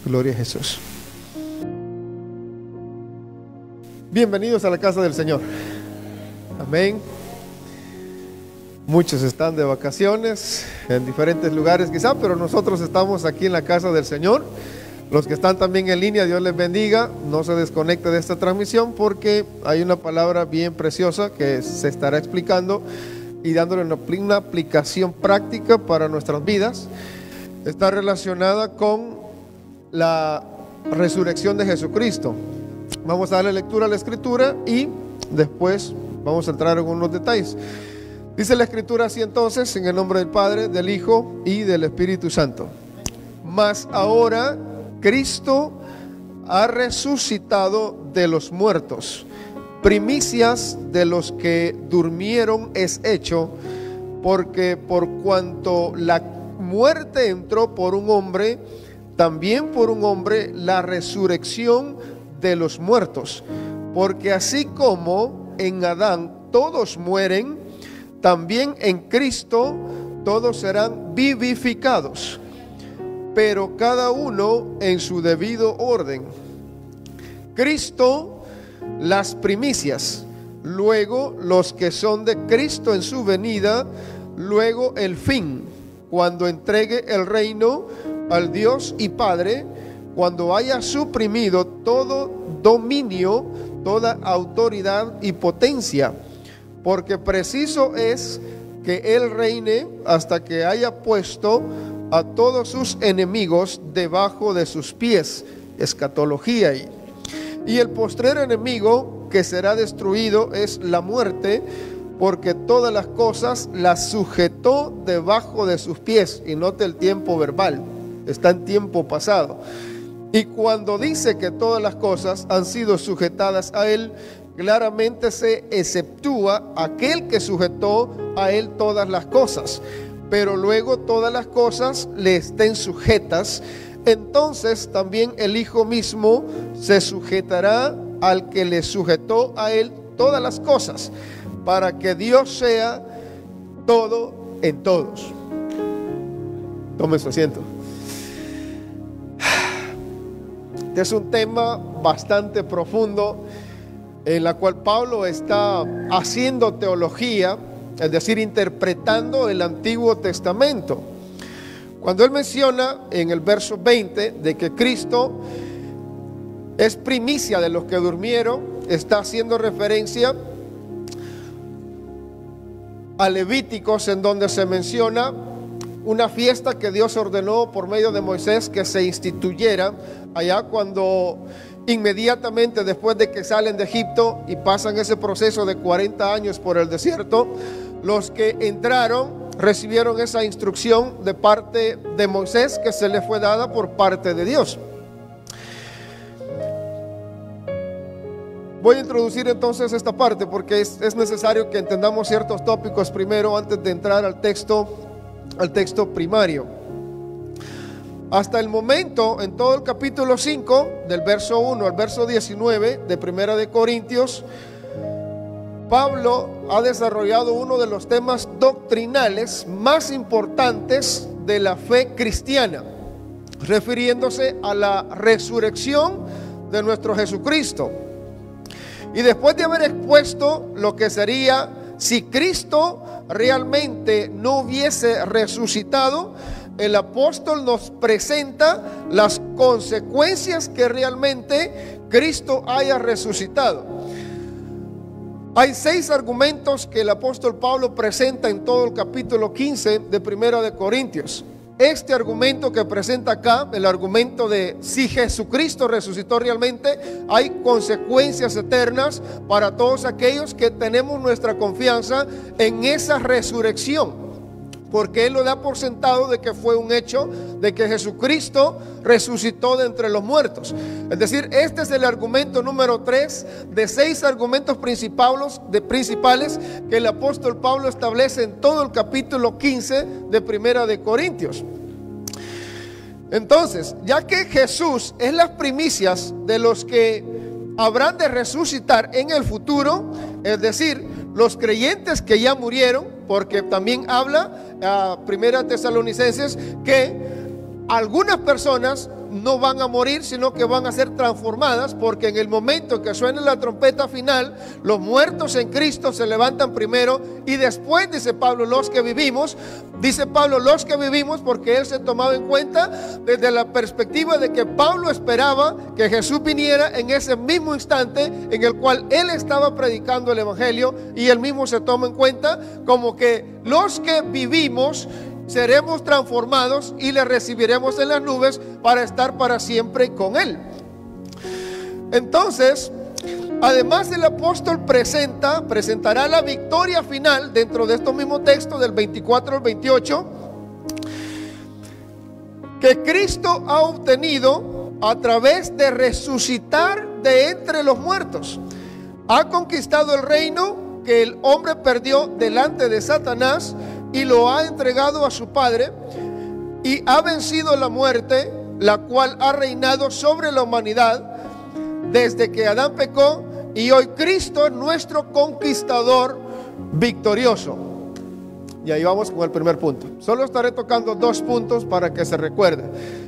Gloria a Jesús. Bienvenidos a la casa del Señor. Amén. Muchos están de vacaciones en diferentes lugares quizá, pero nosotros estamos aquí en la casa del Señor. Los que están también en línea, Dios les bendiga. No se desconecte de esta transmisión porque hay una palabra bien preciosa que se estará explicando y dándole una aplicación práctica para nuestras vidas. Está relacionada con la resurrección de Jesucristo. Vamos a darle lectura a la escritura y después vamos a entrar en unos detalles. Dice la escritura así entonces, en el nombre del Padre, del Hijo y del Espíritu Santo. Mas ahora Cristo ha resucitado de los muertos, primicias de los que durmieron es hecho, porque por cuanto la muerte entró por un hombre, también por un hombre la resurrección de los muertos. Porque así como en Adán todos mueren, también en Cristo todos serán vivificados, pero cada uno en su debido orden. Cristo las primicias, luego los que son de Cristo en su venida, luego el fin, cuando entregue el reino al Dios y Padre, cuando haya suprimido todo dominio, toda autoridad y potencia, porque preciso es que Él reine hasta que haya puesto a todos sus enemigos debajo de sus pies. Escatología. Y el postrer enemigo que será destruido es la muerte, porque todas las cosas las sujetó debajo de sus pies. Y note el tiempo verbal, está en tiempo pasado. Y cuando dice que todas las cosas han sido sujetadas a Él, claramente se exceptúa aquel que sujetó a Él todas las cosas. Pero luego todas las cosas le estén sujetas, entonces también el Hijo mismo se sujetará al que le sujetó a Él todas las cosas, para que Dios sea todo en todos. Tome su asiento. Este es un tema bastante profundo en la cual Pablo está haciendo teología, es decir, interpretando el Antiguo Testamento. Cuando él menciona en el verso 20 de que Cristo es primicia de los que durmieron, está haciendo referencia a Levíticos, en donde se menciona una fiesta que Dios ordenó por medio de Moisés que se instituyera allá cuando inmediatamente después de que salen de Egipto y pasan ese proceso de 40 años por el desierto. Los que entraron recibieron esa instrucción de parte de Moisés que se le fue dada por parte de Dios. Voy a introducir entonces esta parte porque es necesario que entendamos ciertos tópicos primero antes de entrar al texto primario. Hasta el momento, en todo el capítulo 5, del verso 1 al verso 19 de Primera de Corintios, Pablo ha desarrollado uno de los temas doctrinales más importantes de la fe cristiana, refiriéndose a la resurrección de nuestro Jesucristo. Y después de haber expuesto lo que sería si Cristo realmente no hubiese resucitado, el apóstol nos presenta las consecuencias que realmente Cristo haya resucitado. Hay 6 argumentos que el apóstol Pablo presenta en todo el capítulo 15 de Primera de Corintios. Este argumento que presenta acá, el argumento de si Jesucristo resucitó realmente, hay consecuencias eternas para todos aquellos que tenemos nuestra confianza en esa resurrección. Porque Él lo da por sentado de que fue un hecho, de que Jesucristo resucitó de entre los muertos. Es decir, este es el argumento número 3 de 6 argumentos principales que el apóstol Pablo establece en todo el capítulo 15 de Primera de Corintios. Entonces, ya que Jesús es las primicias de los que habrán de resucitar en el futuro, es decir, los creyentes que ya murieron, porque también habla Primera Tesalonicenses que algunas personas no van a morir, sino que van a ser transformadas, porque en el momento que suene la trompeta final, los muertos en Cristo se levantan primero y después, dice Pablo, los que vivimos, porque él se tomaba en cuenta desde la perspectiva de que Pablo esperaba que Jesús viniera en ese mismo instante en el cual él estaba predicando el evangelio, y él mismo se toma en cuenta como que los que vivimos seremos transformados y le recibiremos en las nubes para estar para siempre con él. Entonces, además el apóstol presentará la victoria final dentro de estos mismos textos del 24 al 28 que Cristo ha obtenido a través de resucitar de entre los muertos. Ha conquistado el reino que el hombre perdió delante de Satanás y lo ha entregado a su Padre, y ha vencido la muerte, la cual ha reinado sobre la humanidad desde que Adán pecó, y hoy Cristo es nuestro conquistador victorioso. Y ahí vamos con el primer punto. Solo estaré tocando 2 puntos para que se recuerde.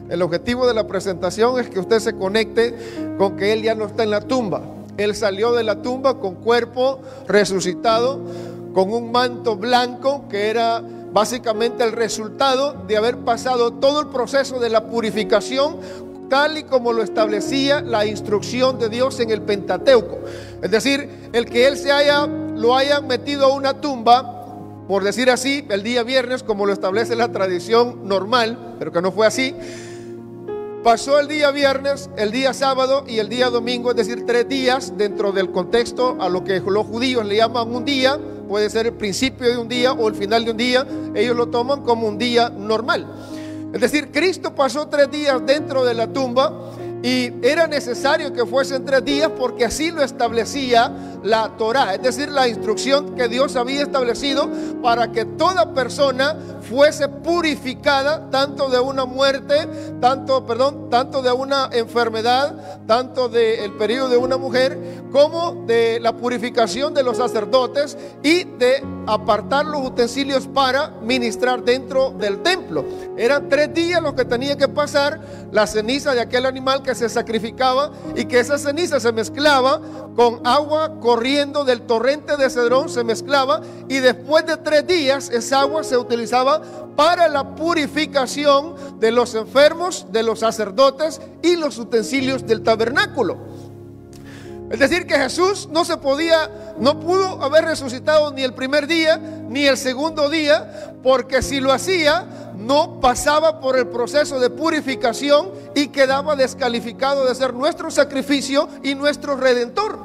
El objetivo de la presentación es que usted se conecte con que Él ya no está en la tumba. Él salió de la tumba con cuerpo resucitado, con un manto blanco que era básicamente el resultado de haber pasado todo el proceso de la purificación, tal y como lo establecía la instrucción de Dios en el Pentateuco. Es decir, el que él lo hayan metido a una tumba, por decir así, el día viernes, como lo establece la tradición normal, pero que no fue así. Pasó el día viernes, el día sábado y el día domingo, es decir, 3 días dentro del contexto a lo que los judíos le llaman un día. Puede ser el principio de un día o el final de un día. Ellos lo toman como un día normal. Es decir, Cristo pasó 3 días dentro de la tumba, y era necesario que fuesen 3 días porque así lo establecía la Torá, es decir, la instrucción que Dios había establecido para que toda persona fuese purificada, tanto de una muerte, tanto de una enfermedad, tanto del periodo de una mujer, como de la purificación de los sacerdotes y de apartar los utensilios para ministrar dentro del templo. Eran 3 días los que tenía que pasar la ceniza de aquel animal que se sacrificaba, y que esa ceniza se mezclaba con agua corriendo del torrente de Cedrón, se mezclaba, y después de 3 días esa agua se utilizaba para la purificación de los enfermos, de los sacerdotes y los utensilios del tabernáculo. Es decir, que Jesús no pudo haber resucitado ni el primer día ni el segundo día, porque si lo hacía no pasaba por el proceso de purificación y quedaba descalificado de ser nuestro sacrificio y nuestro redentor.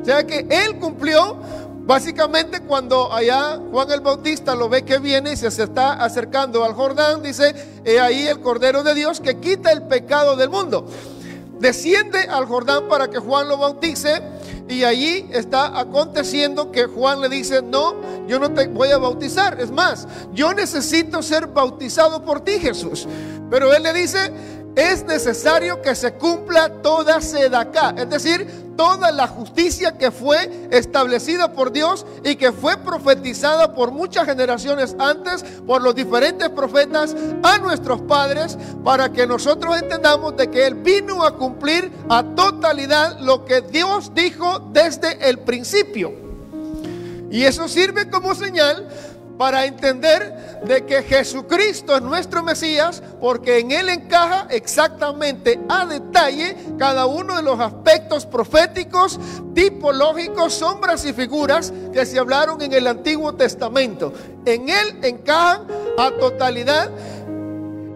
O sea que Él cumplió. Básicamente, cuando allá Juan el Bautista lo ve que viene y se está acercando al Jordán, dice: he ahí el Cordero de Dios que quita el pecado del mundo. Desciende al Jordán para que Juan lo bautice, y allí está aconteciendo que Juan le dice: no, yo no te voy a bautizar, es más, yo necesito ser bautizado por ti, Jesús. Pero él le dice: es necesario que se cumpla toda sedacá, es decir, toda la justicia que fue establecida por Dios y que fue profetizada por muchas generaciones antes, por los diferentes profetas a nuestros padres, para que nosotros entendamos de que Él vino a cumplir a totalidad lo que Dios dijo desde el principio. Y eso sirve como señal para entender de que Jesucristo es nuestro Mesías, porque en Él encaja exactamente a detalle cada uno de los aspectos proféticos, tipológicos, sombras y figuras que se hablaron en el Antiguo Testamento. En Él encajan a totalidad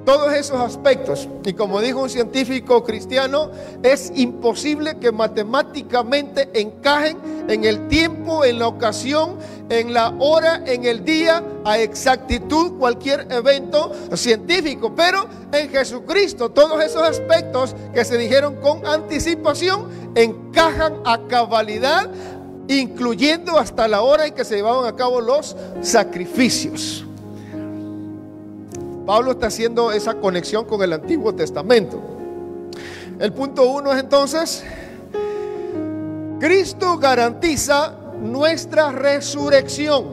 todos esos aspectos. Y como dijo un científico cristiano, es imposible que matemáticamente encajen en el tiempo, en la ocasión, en la hora, en el día, a exactitud cualquier evento científico. Pero en Jesucristo todos esos aspectos que se dijeron con anticipación encajan a cabalidad, incluyendo hasta la hora en que se llevaban a cabo los sacrificios. Pablo está haciendo esa conexión con el Antiguo Testamento. El punto 1 es entonces: Cristo garantiza nuestra resurrección.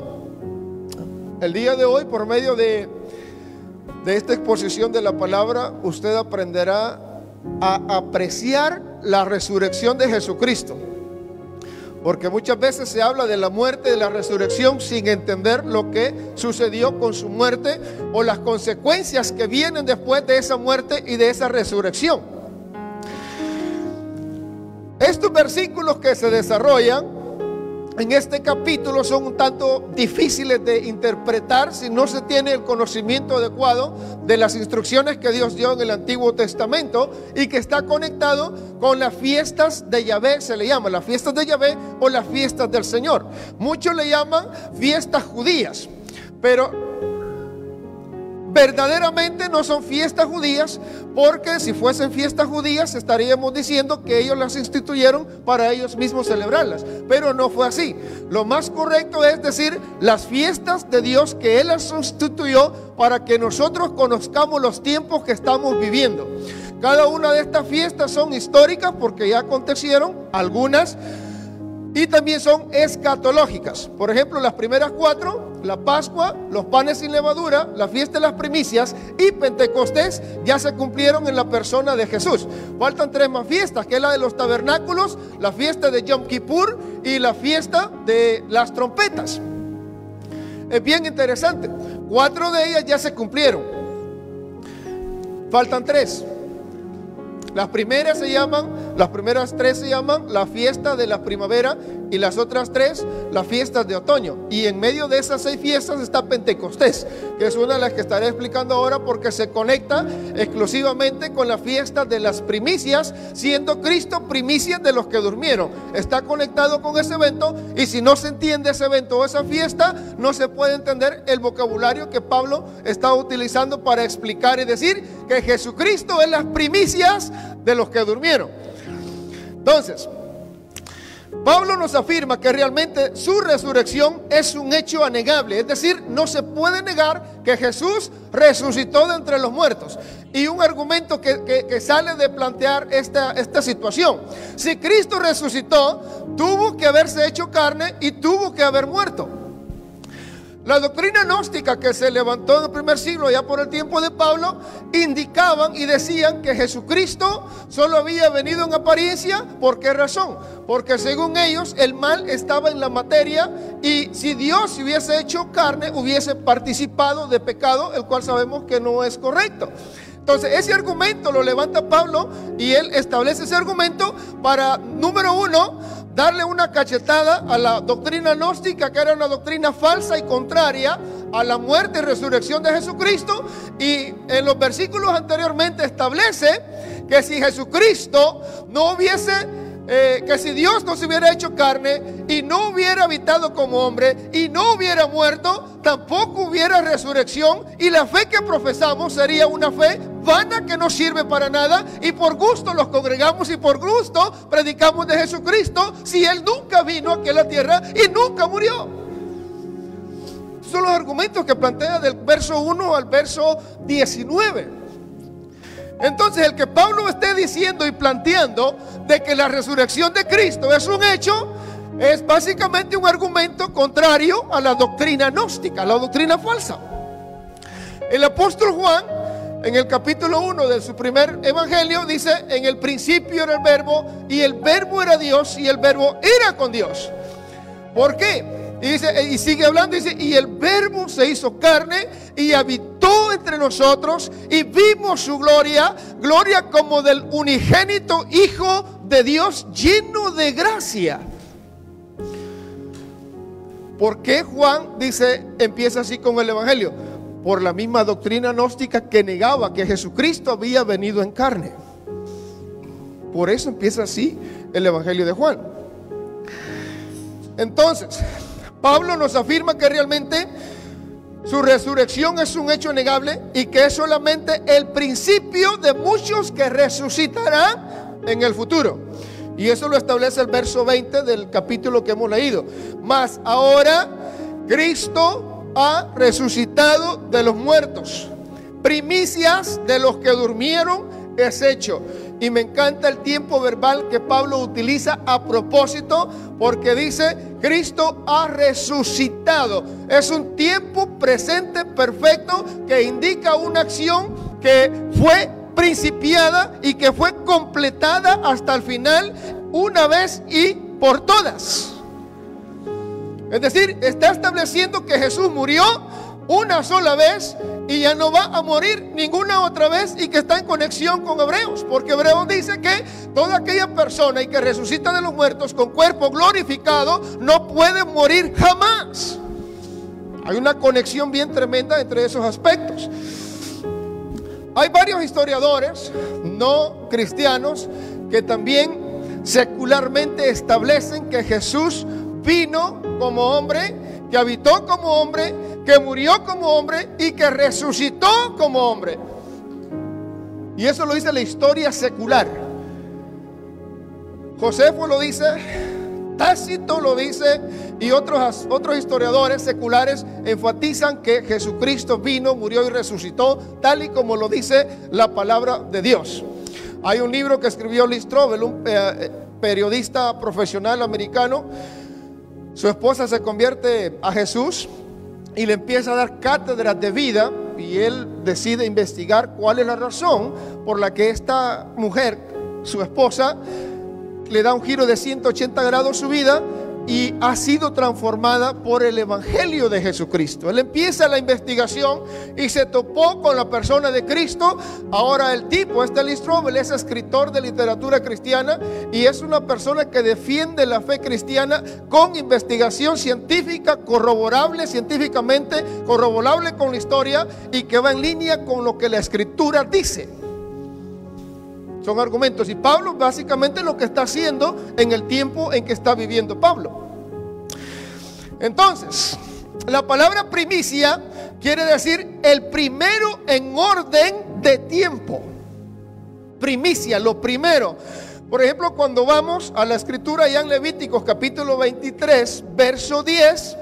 El día de hoy, por medio de de esta exposición de la palabra, usted aprenderá a apreciar la resurrección de Jesucristo. Porque muchas veces se habla de la muerte y de la resurrección sin entender lo que sucedió con su muerte o las consecuencias que vienen después de esa muerte y de esa resurrección. Estos versículos que se desarrollan en este capítulo son un tanto difíciles de interpretar si no se tiene el conocimiento adecuado de las instrucciones que Dios dio en el Antiguo Testamento y que está conectado con las fiestas de Yahvé. Se le llama las fiestas de Yahvé o las fiestas del Señor. Muchos le llaman fiestas judías, pero verdaderamente no son fiestas judías, porque si fuesen fiestas judías estaríamos diciendo que ellos las instituyeron para ellos mismos celebrarlas, pero no fue así. Lo más correcto es decir las fiestas de Dios, que Él las instituyó para que nosotros conozcamos los tiempos que estamos viviendo. Cada una de estas fiestas son históricas porque ya acontecieron algunas, y también son escatológicas. Por ejemplo, las primeras 4, la Pascua, los panes sin levadura, la fiesta de las primicias y Pentecostés, ya se cumplieron en la persona de Jesús. Faltan 3 más fiestas, que es la de los tabernáculos, la fiesta de Yom Kippur y la fiesta de las trompetas. Es bien interesante. 4 de ellas ya se cumplieron. Faltan 3. Las primeras 3 se llaman la fiesta de la primavera y las otras 3 las fiestas de otoño. Y en medio de esas 6 fiestas está Pentecostés, que es una de las que estaré explicando ahora, porque se conecta exclusivamente con la fiesta de las primicias, siendo Cristo primicia de los que durmieron. Está conectado con ese evento, y si no se entiende ese evento o esa fiesta, no se puede entender el vocabulario que Pablo está utilizando para explicar y decir que Jesucristo es las primicias de los que durmieron. Entonces, Pablo nos afirma que realmente su resurrección es un hecho anegable, es decir, no se puede negar que Jesús resucitó de entre los muertos. Y un argumento que sale de plantear esta situación: si Cristo resucitó, tuvo que haberse hecho carne y tuvo que haber muerto. La doctrina gnóstica que se levantó en el primer siglo, ya por el tiempo de Pablo, indicaban y decían que Jesucristo solo había venido en apariencia. ¿Por qué razón? Porque según ellos el mal estaba en la materia, y si Dios se hubiese hecho carne, hubiese participado de pecado, el cual sabemos que no es correcto. Entonces ese argumento lo levanta Pablo, y él establece ese argumento para, número 1, darle una cachetada a la doctrina gnóstica, que era una doctrina falsa y contraria a la muerte y resurrección de Jesucristo. Y en los versículos anteriormente establece que si Jesucristo no hubiese, que si Dios no se hubiera hecho carne y no hubiera habitado como hombre y no hubiera muerto, tampoco hubiera resurrección, y la fe que profesamos sería una fe vana que no sirve para nada, y por gusto los congregamos y por gusto predicamos de Jesucristo si Él nunca vino aquí a la tierra y nunca murió. Son los argumentos que plantea del verso 1 al verso 19. Entonces, el que Pablo esté diciendo y planteando de que la resurrección de Cristo es un hecho, es básicamente un argumento contrario a la doctrina gnóstica, a la doctrina falsa. El apóstol Juan, en el capítulo 1 de su primer evangelio, dice: en el principio era el verbo, y el verbo era Dios, y el verbo era con Dios. ¿Por qué? Y dice, y sigue hablando, dice: y el verbo se hizo carne y habitó entre nosotros, y vimos su gloria, gloria como del unigénito Hijo de Dios, lleno de gracia. ¿Por qué Juan dice, empieza así con el evangelio? Por la misma doctrina gnóstica que negaba que Jesucristo había venido en carne. Por eso empieza así el evangelio de Juan. Entonces, Pablo nos afirma que realmente su resurrección es un hecho negable, y que es solamente el principio de muchos que resucitarán en el futuro. Y eso lo establece el verso 20 del capítulo que hemos leído. Mas ahora Cristo ha resucitado de los muertos, primicias de los que durmieron es hecho. Y me encanta el tiempo verbal que Pablo utiliza a propósito, porque dice: Cristo ha resucitado. Es un tiempo presente perfecto que indica una acción que fue principiada y que fue completada hasta el final, una vez y por todas. Es decir, está estableciendo que Jesús murió una sola vez y ya no va a morir ninguna otra vez, y que está en conexión con Hebreos, porque Hebreos dice que toda aquella persona y que resucita de los muertos con cuerpo glorificado no puede morir jamás. Hay una conexión bien tremenda entre esos aspectos. Hay varios historiadores no cristianos que también secularmente establecen que Jesús vino como hombre, que habitó como hombre, que murió como hombre y que resucitó como hombre. Y eso lo dice la historia secular. Josefo lo dice, Tácito lo dice, y otros historiadores seculares enfatizan que Jesucristo vino, murió y resucitó, tal y como lo dice la palabra de Dios. Hay un libro que escribió Lee Strobel, un periodista profesional americano. Su esposa se convierte a Jesús y le empieza a dar cátedras de vida, y él decide investigar cuál es la razón por la que esta mujer, su esposa, le da un giro de 180 grados su vida y ha sido transformada por el evangelio de Jesucristo. Él empieza la investigación y se topó con la persona de Cristo. Ahora el tipo, Lee Strobel, es escritor de literatura cristiana y es una persona que defiende la fe cristiana con investigación científica, corroborable científicamente, corroborable con la historia, y que va en línea con lo que la escritura dice. Son argumentos, y Pablo básicamente lo que está haciendo en el tiempo en que está viviendo Pablo. Entonces, la palabra primicia quiere decir el primero en orden de tiempo. Primicia, lo primero. Por ejemplo, cuando vamos a la escritura ya en Levíticos capítulo 23, verso 10,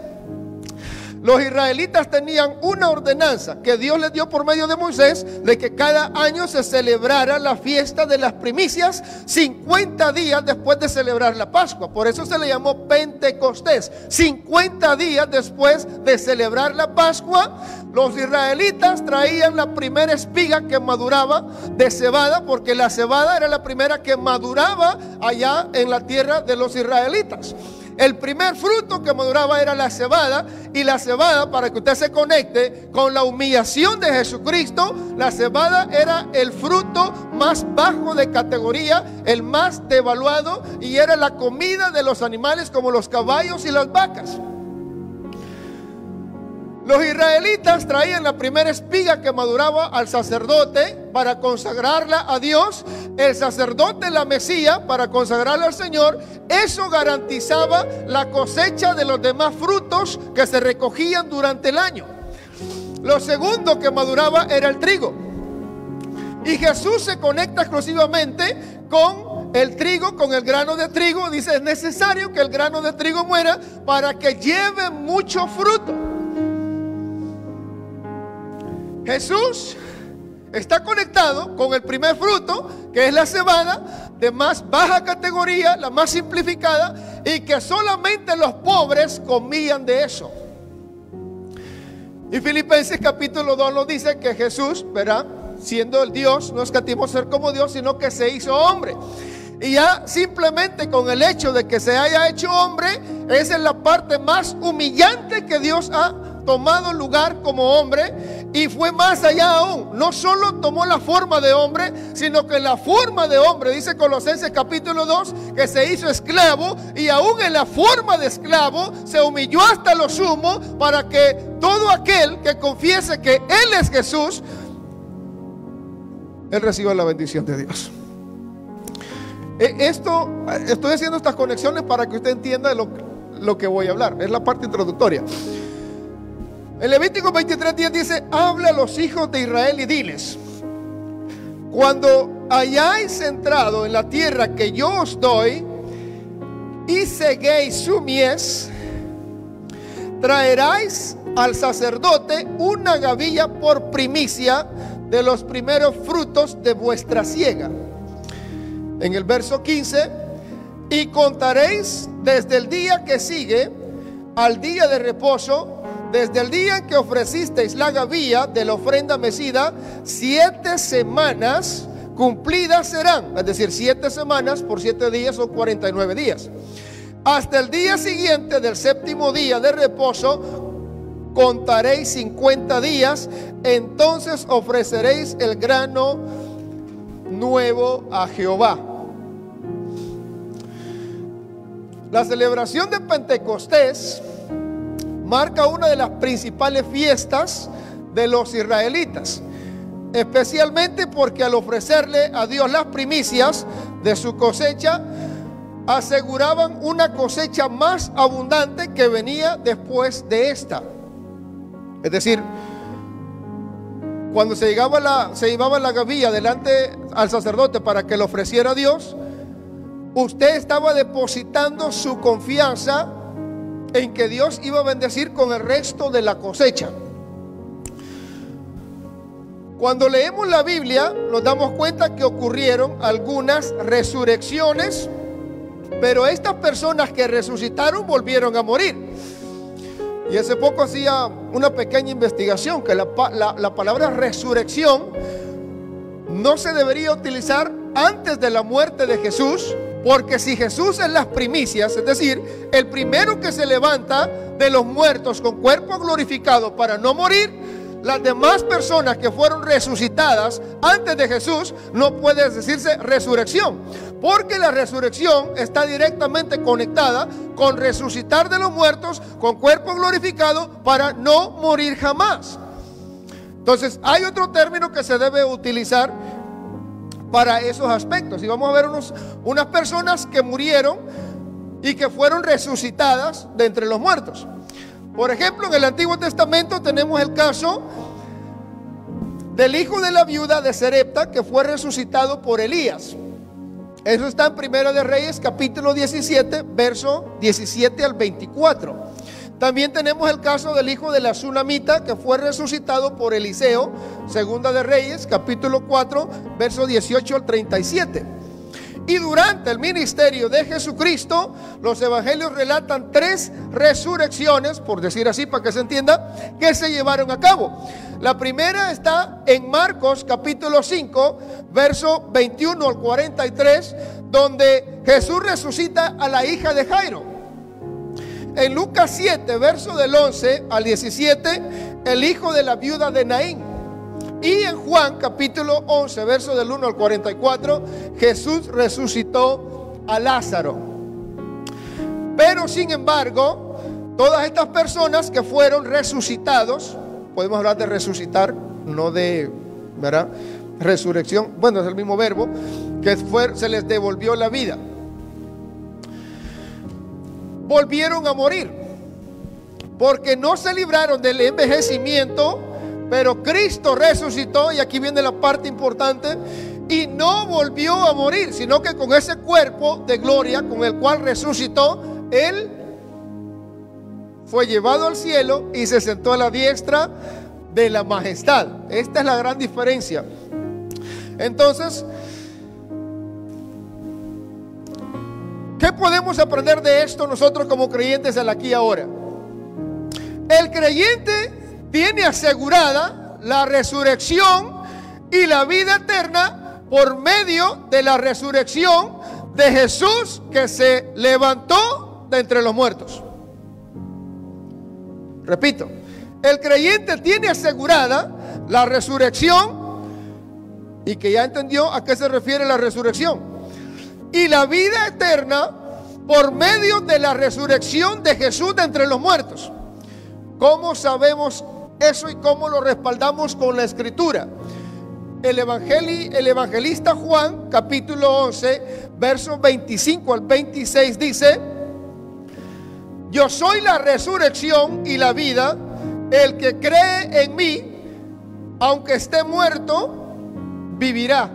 los israelitas tenían una ordenanza que Dios les dio por medio de Moisés, de que cada año se celebrara la fiesta de las primicias 50 días después de celebrar la Pascua. Por eso se le llamó Pentecostés. 50 días después de celebrar la Pascua, los israelitas traían la primera espiga que maduraba de cebada, porque la cebada era la primera que maduraba allá en la tierra de los israelitas. El primer fruto que maduraba era la cebada, y la cebada, para que usted se conecte con la humillación de Jesucristo, la cebada era el fruto más bajo de categoría, el más devaluado, y era la comida de los animales como los caballos y las vacas. Los israelitas traían la primera espiga que maduraba al sacerdote para consagrarla a Dios. El sacerdote la mecía para consagrarla al Señor. Eso garantizaba la cosecha de los demás frutos que se recogían durante el año. Lo segundo que maduraba era el trigo. Y Jesús se conecta exclusivamente con el trigo, con el grano de trigo. Dice: es necesario que el grano de trigo muera para que lleve mucho fruto. Jesús está conectado con el primer fruto, que es la cebada, de más baja categoría, la más simplificada, y que solamente los pobres comían de eso. Y Filipenses capítulo 2 nos dice que Jesús, ¿verdad?, siendo el Dios, no escatimó ser como Dios, sino que se hizo hombre. Y ya simplemente con el hecho de que se haya hecho hombre, esa es la parte más humillante que Dios ha tomado lugar como hombre. Y fue más allá aún, no solo tomó la forma de hombre, sino que la forma de hombre, dice Colosenses capítulo 2, que se hizo esclavo, y aún en la forma de esclavo se humilló hasta lo sumo, para que todo aquel que confiese que Él es Jesús, Él reciba la bendición de Dios. Estoy haciendo estas conexiones para que usted entienda lo que voy a hablar. Es la parte introductoria. En Levítico 23:10 dice: habla a los hijos de Israel y diles: cuando hayáis entrado en la tierra que yo os doy y seguéis su mies, traeráis al sacerdote una gavilla por primicia de los primeros frutos de vuestra siega. en el verso 15, y contaréis desde el día que sigue al día de reposo, desde el día en que ofrecisteis la gavilla de la ofrenda mecida, 7 semanas cumplidas serán. Es decir, 7 semanas por 7 días son 49 días. Hasta el día siguiente del 7º día de reposo contaréis 50 días, entonces ofreceréis el grano nuevo a Jehová. La celebración de Pentecostés marca una de las principales fiestas de los israelitas, especialmente porque al ofrecerle a Dios las primicias de su cosecha, aseguraban una cosecha más abundante que venía después de esta. Es decir, cuando se llevaba la gavilla delante al sacerdote para que lo ofreciera a Dios, usted estaba depositando su confianza en que Dios iba a bendecir con el resto de la cosecha. Cuando leemos la Biblia nos damos cuenta que ocurrieron algunas resurrecciones, pero estas personas que resucitaron volvieron a morir. Y hace poco hacía una pequeña investigación que la palabra resurrección no se debería utilizar antes de la muerte de Jesús, porque si Jesús es las primicias, es decir, el primero que se levanta de los muertos con cuerpo glorificado para no morir, las demás personas que fueron resucitadas antes de Jesús no puede decirse resurrección, porque la resurrección está directamente conectada con resucitar de los muertos con cuerpo glorificado para no morir jamás. Entonces hay otro término que se debe utilizar para esos aspectos, y vamos a ver unas personas que murieron y que fueron resucitadas de entre los muertos. Por ejemplo, en el Antiguo Testamento tenemos el caso del hijo de la viuda de Serepta, que fue resucitado por Elías. Eso está en Primera de Reyes, capítulo 17, verso 17 al 24. También tenemos el caso del hijo de la Sunamita, que fue resucitado por Eliseo, Segunda de Reyes, capítulo 4, verso 18 al 37. Y durante el ministerio de Jesucristo, los evangelios relatan 3 resurrecciones, por decir así para que se entienda, que se llevaron a cabo. La primera está en Marcos capítulo 5, verso 21 al 43, donde Jesús resucita a la hija de Jairo. En Lucas 7, verso del 11 al 17, el hijo de la viuda de Naín. Y en Juan capítulo 11, verso del 1 al 44, Jesús resucitó a Lázaro. Pero sin embargo, todas estas personas que fueron resucitados, podemos hablar de resucitar, no de, ¿verdad?, resurrección, bueno, es el mismo verbo, que se les devolvió la vida, volvieron a morir, porque no se libraron del envejecimiento. Pero Cristo resucitó, y aquí viene la parte importante, y no volvió a morir, sino que con ese cuerpo de gloria con el cual resucitó, Él fue llevado al cielo y se sentó a la diestra de la majestad. Esta es la gran diferencia. Entonces, ¿qué podemos aprender de esto nosotros como creyentes al aquí y ahora? El creyente tiene asegurada la resurrección y la vida eterna por medio de la resurrección de Jesús, que se levantó de entre los muertos. Repito, el creyente tiene asegurada la resurrección, y que ya entendió a qué se refiere la resurrección, y la vida eterna por medio de la resurrección de Jesús de entre los muertos. ¿Cómo sabemos eso y cómo lo respaldamos con la escritura? El evangelista Juan, capítulo 11, versos 25 al 26 dice: yo soy la resurrección y la vida. El que cree en mí, aunque esté muerto, vivirá.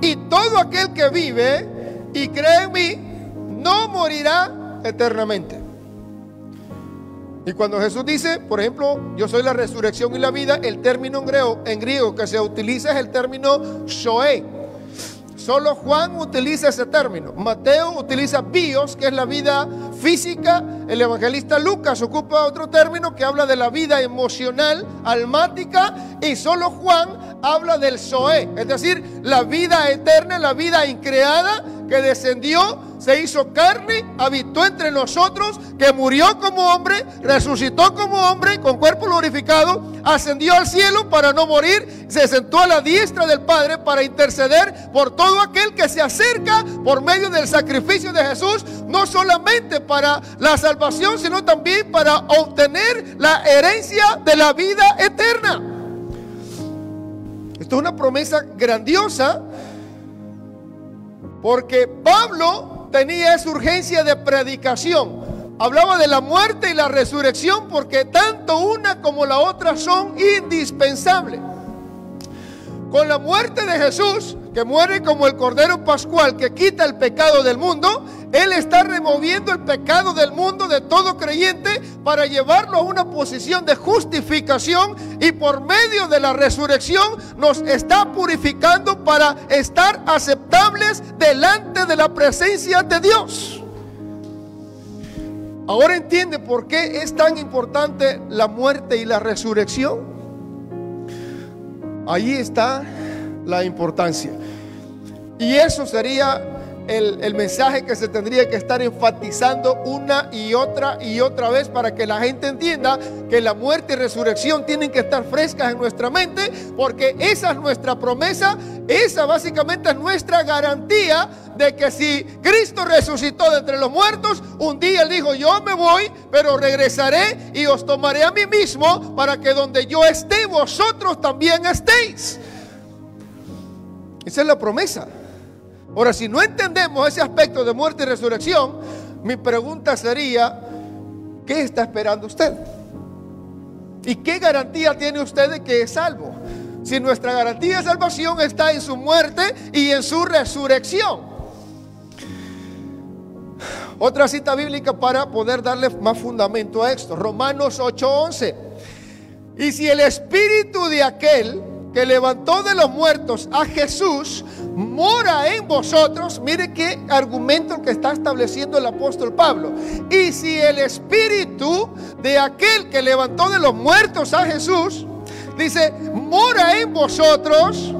Y todo aquel que vive y cree en mí, no morirá eternamente. Y cuando Jesús dice, por ejemplo, yo soy la resurrección y la vida, el término en griego que se utiliza es el término zoe. Solo Juan utiliza ese término. Mateo utiliza bios, que es la vida física. El evangelista Lucas ocupa otro término que habla de la vida emocional, almática. Y solo Juan habla del zoe, es decir, la vida eterna, la vida increada que descendió, se hizo carne, habitó entre nosotros, que murió como hombre, resucitó como hombre con cuerpo glorificado, ascendió al cielo para no morir, se sentó a la diestra del Padre para interceder por todo aquel que se acerca por medio del sacrificio de Jesús, no solamente para la salvación, sino también para obtener la herencia de la vida eterna. Esto es una promesa grandiosa, porque Pablo tenía esa urgencia de predicación. Hablaba de la muerte y la resurrección, porque tanto una como la otra son indispensables. Con la muerte de Jesús, que muere como el Cordero Pascual que quita el pecado del mundo, Él está removiendo el pecado del mundo de todo creyente para llevarlo a una posición de justificación, y por medio de la resurrección nos está purificando para estar aceptables delante de la presencia de Dios. Ahora entiende por qué es tan importante la muerte y la resurrección. Ahí está la importancia. Y eso sería el mensaje que se tendría que estar enfatizando una y otra vez, para que la gente entienda que la muerte y resurrección tienen que estar frescas en nuestra mente, porque esa es nuestra promesa, esa básicamente es nuestra garantía de que si Cristo resucitó de entre los muertos, un día Él dijo: yo me voy, pero regresaré y os tomaré a mí mismo, para que donde yo esté, vosotros también estéis. Esa es la promesa. Ahora, si no entendemos ese aspecto de muerte y resurrección, mi pregunta sería: ¿qué está esperando usted? ¿Y qué garantía tiene usted de que es salvo? Si nuestra garantía de salvación está en su muerte y en su resurrección. Otra cita bíblica para poder darle más fundamento a esto: Romanos 8:11. Y si el espíritu de aquel que levantó de los muertos a Jesús mora en vosotros, mire qué argumento que está estableciendo el apóstol Pablo. Y si el espíritu de aquel que levantó de los muertos a Jesús, dice, mora en vosotros,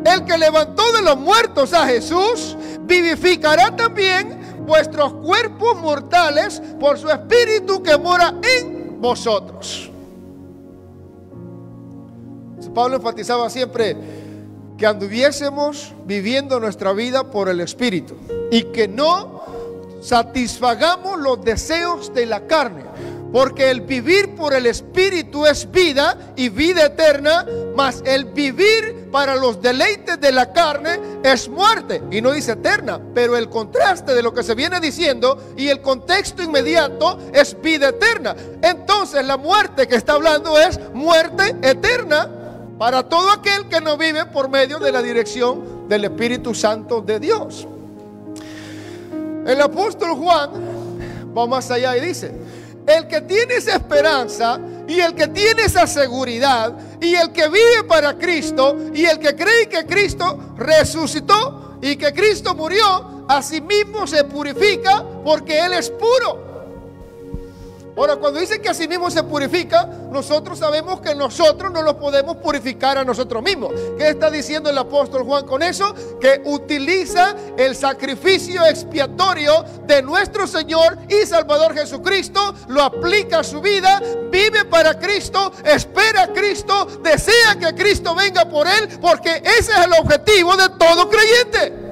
el que levantó de los muertos a Jesús vivificará también vuestros cuerpos mortales por su espíritu que mora en vosotros. Pablo enfatizaba siempre que anduviésemos viviendo nuestra vida por el Espíritu y que no satisfagamos los deseos de la carne, porque el vivir por el Espíritu es vida y vida eterna, mas el vivir para los deleites de la carne es muerte. Y no dice eterna, pero el contraste de lo que se viene diciendo y el contexto inmediato es vida eterna. Entonces la muerte que está hablando es muerte eterna para todo aquel que no vive por medio de la dirección del Espíritu Santo de Dios. El apóstol Juan va más allá y dice: el que tiene esa esperanza y el que tiene esa seguridad y el que vive para Cristo y el que cree que Cristo resucitó y que Cristo murió, a sí mismo se purifica, porque Él es puro. Ahora, cuando dice que a sí mismo se purifica, nosotros sabemos que nosotros no lo podemos purificar a nosotros mismos. ¿Qué está diciendo el apóstol Juan con eso? Que utiliza el sacrificio expiatorio de nuestro Señor y Salvador Jesucristo, lo aplica a su vida, vive para Cristo, espera a Cristo, desea que Cristo venga por él, porque ese es el objetivo de todo creyente.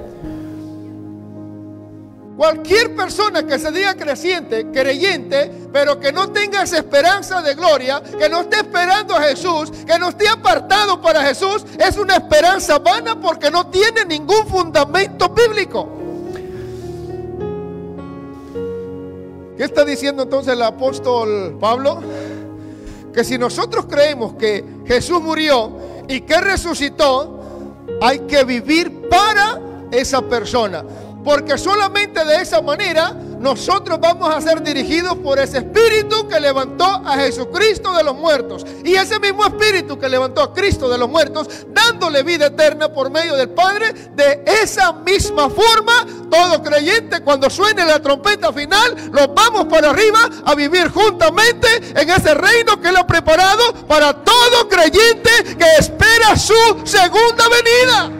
Cualquier persona que se diga creyente, pero que no tenga esa esperanza de gloria, que no esté esperando a Jesús, que no esté apartado para Jesús, es una esperanza vana, porque no tiene ningún fundamento bíblico. ¿Qué está diciendo entonces el apóstol Pablo? Que si nosotros creemos que Jesús murió y que resucitó, hay que vivir para esa persona, porque solamente de esa manera nosotros vamos a ser dirigidos por ese Espíritu que levantó a Jesucristo de los muertos. Y ese mismo Espíritu que levantó a Cristo de los muertos, dándole vida eterna por medio del Padre, de esa misma forma, todo creyente, cuando suene la trompeta final, los vamos para arriba a vivir juntamente en ese reino que Él ha preparado para todo creyente que espera su segunda venida.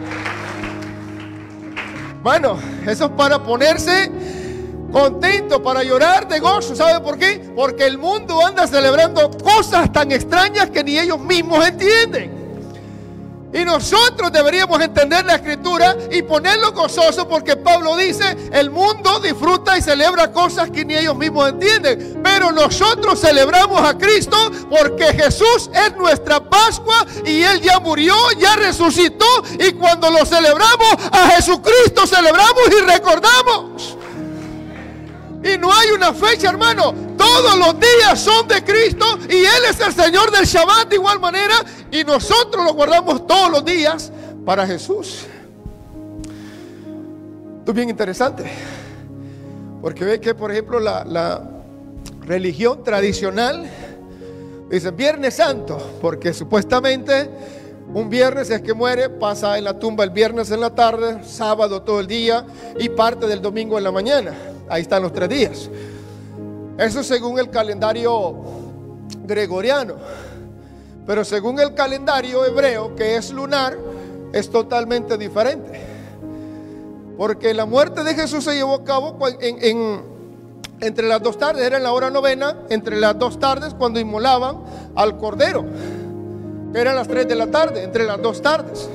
Bueno, eso es para ponerse contento, para llorar de gozo. ¿Sabe por qué? Porque el mundo anda celebrando cosas tan extrañas que ni ellos mismos entienden. Y nosotros deberíamos entender la Escritura y ponerlo gozoso, porque Pablo dice, el mundo disfruta y celebra cosas que ni ellos mismos entienden, pero nosotros celebramos a Cristo porque Jesús es nuestra Pascua y Él ya murió, ya resucitó, y cuando lo celebramos a Jesucristo celebramos y recordamos. Y no hay una fecha, hermano. Todos los días son de Cristo y Él es el Señor del Shabbat de igual manera, y nosotros lo guardamos todos los días para Jesús. Esto es bien interesante, porque ve que, por ejemplo, la religión tradicional dice Viernes Santo, porque supuestamente un viernes es que muere, pasa en la tumba el viernes en la tarde, sábado todo el día y parte del domingo en la mañana. Ahí están los 3 días. Eso según el calendario gregoriano. Pero según el calendario hebreo, que es lunar, es totalmente diferente. Porque la muerte de Jesús se llevó a cabo entre las 2 tardes, era en la hora novena, entre las 2 tardes cuando inmolaban al cordero, que eran las 3 de la tarde, entre las 2 tardes.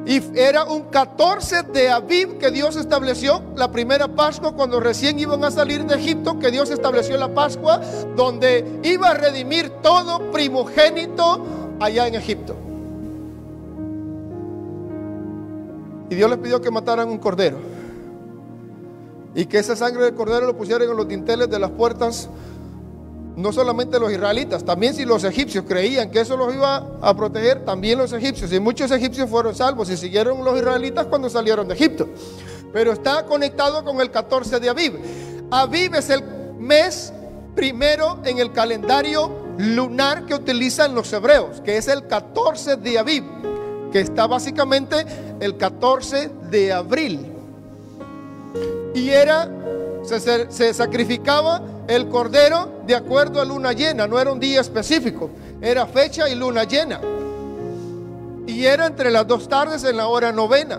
Y era un 14 de Abib que Dios estableció la primera Pascua, cuando recién iban a salir de Egipto, que Dios estableció la Pascua, donde iba a redimir todo primogénito allá en Egipto. Y Dios les pidió que mataran un cordero, y que esa sangre del cordero lo pusieran en los dinteles de las puertas. No solamente los israelitas, también si los egipcios creían que eso los iba a proteger, también los egipcios. Y muchos egipcios fueron salvos y siguieron los israelitas cuando salieron de Egipto. Pero está conectado con el 14 de Abib. Abib es el mes primero en el calendario lunar que utilizan los hebreos, que es el 14 de Abib, que está básicamente el 14 de abril. Y se sacrificaba el cordero de acuerdo a luna llena, no era un día específico, era fecha y luna llena. Y era entre las 2 tardes en la hora novena.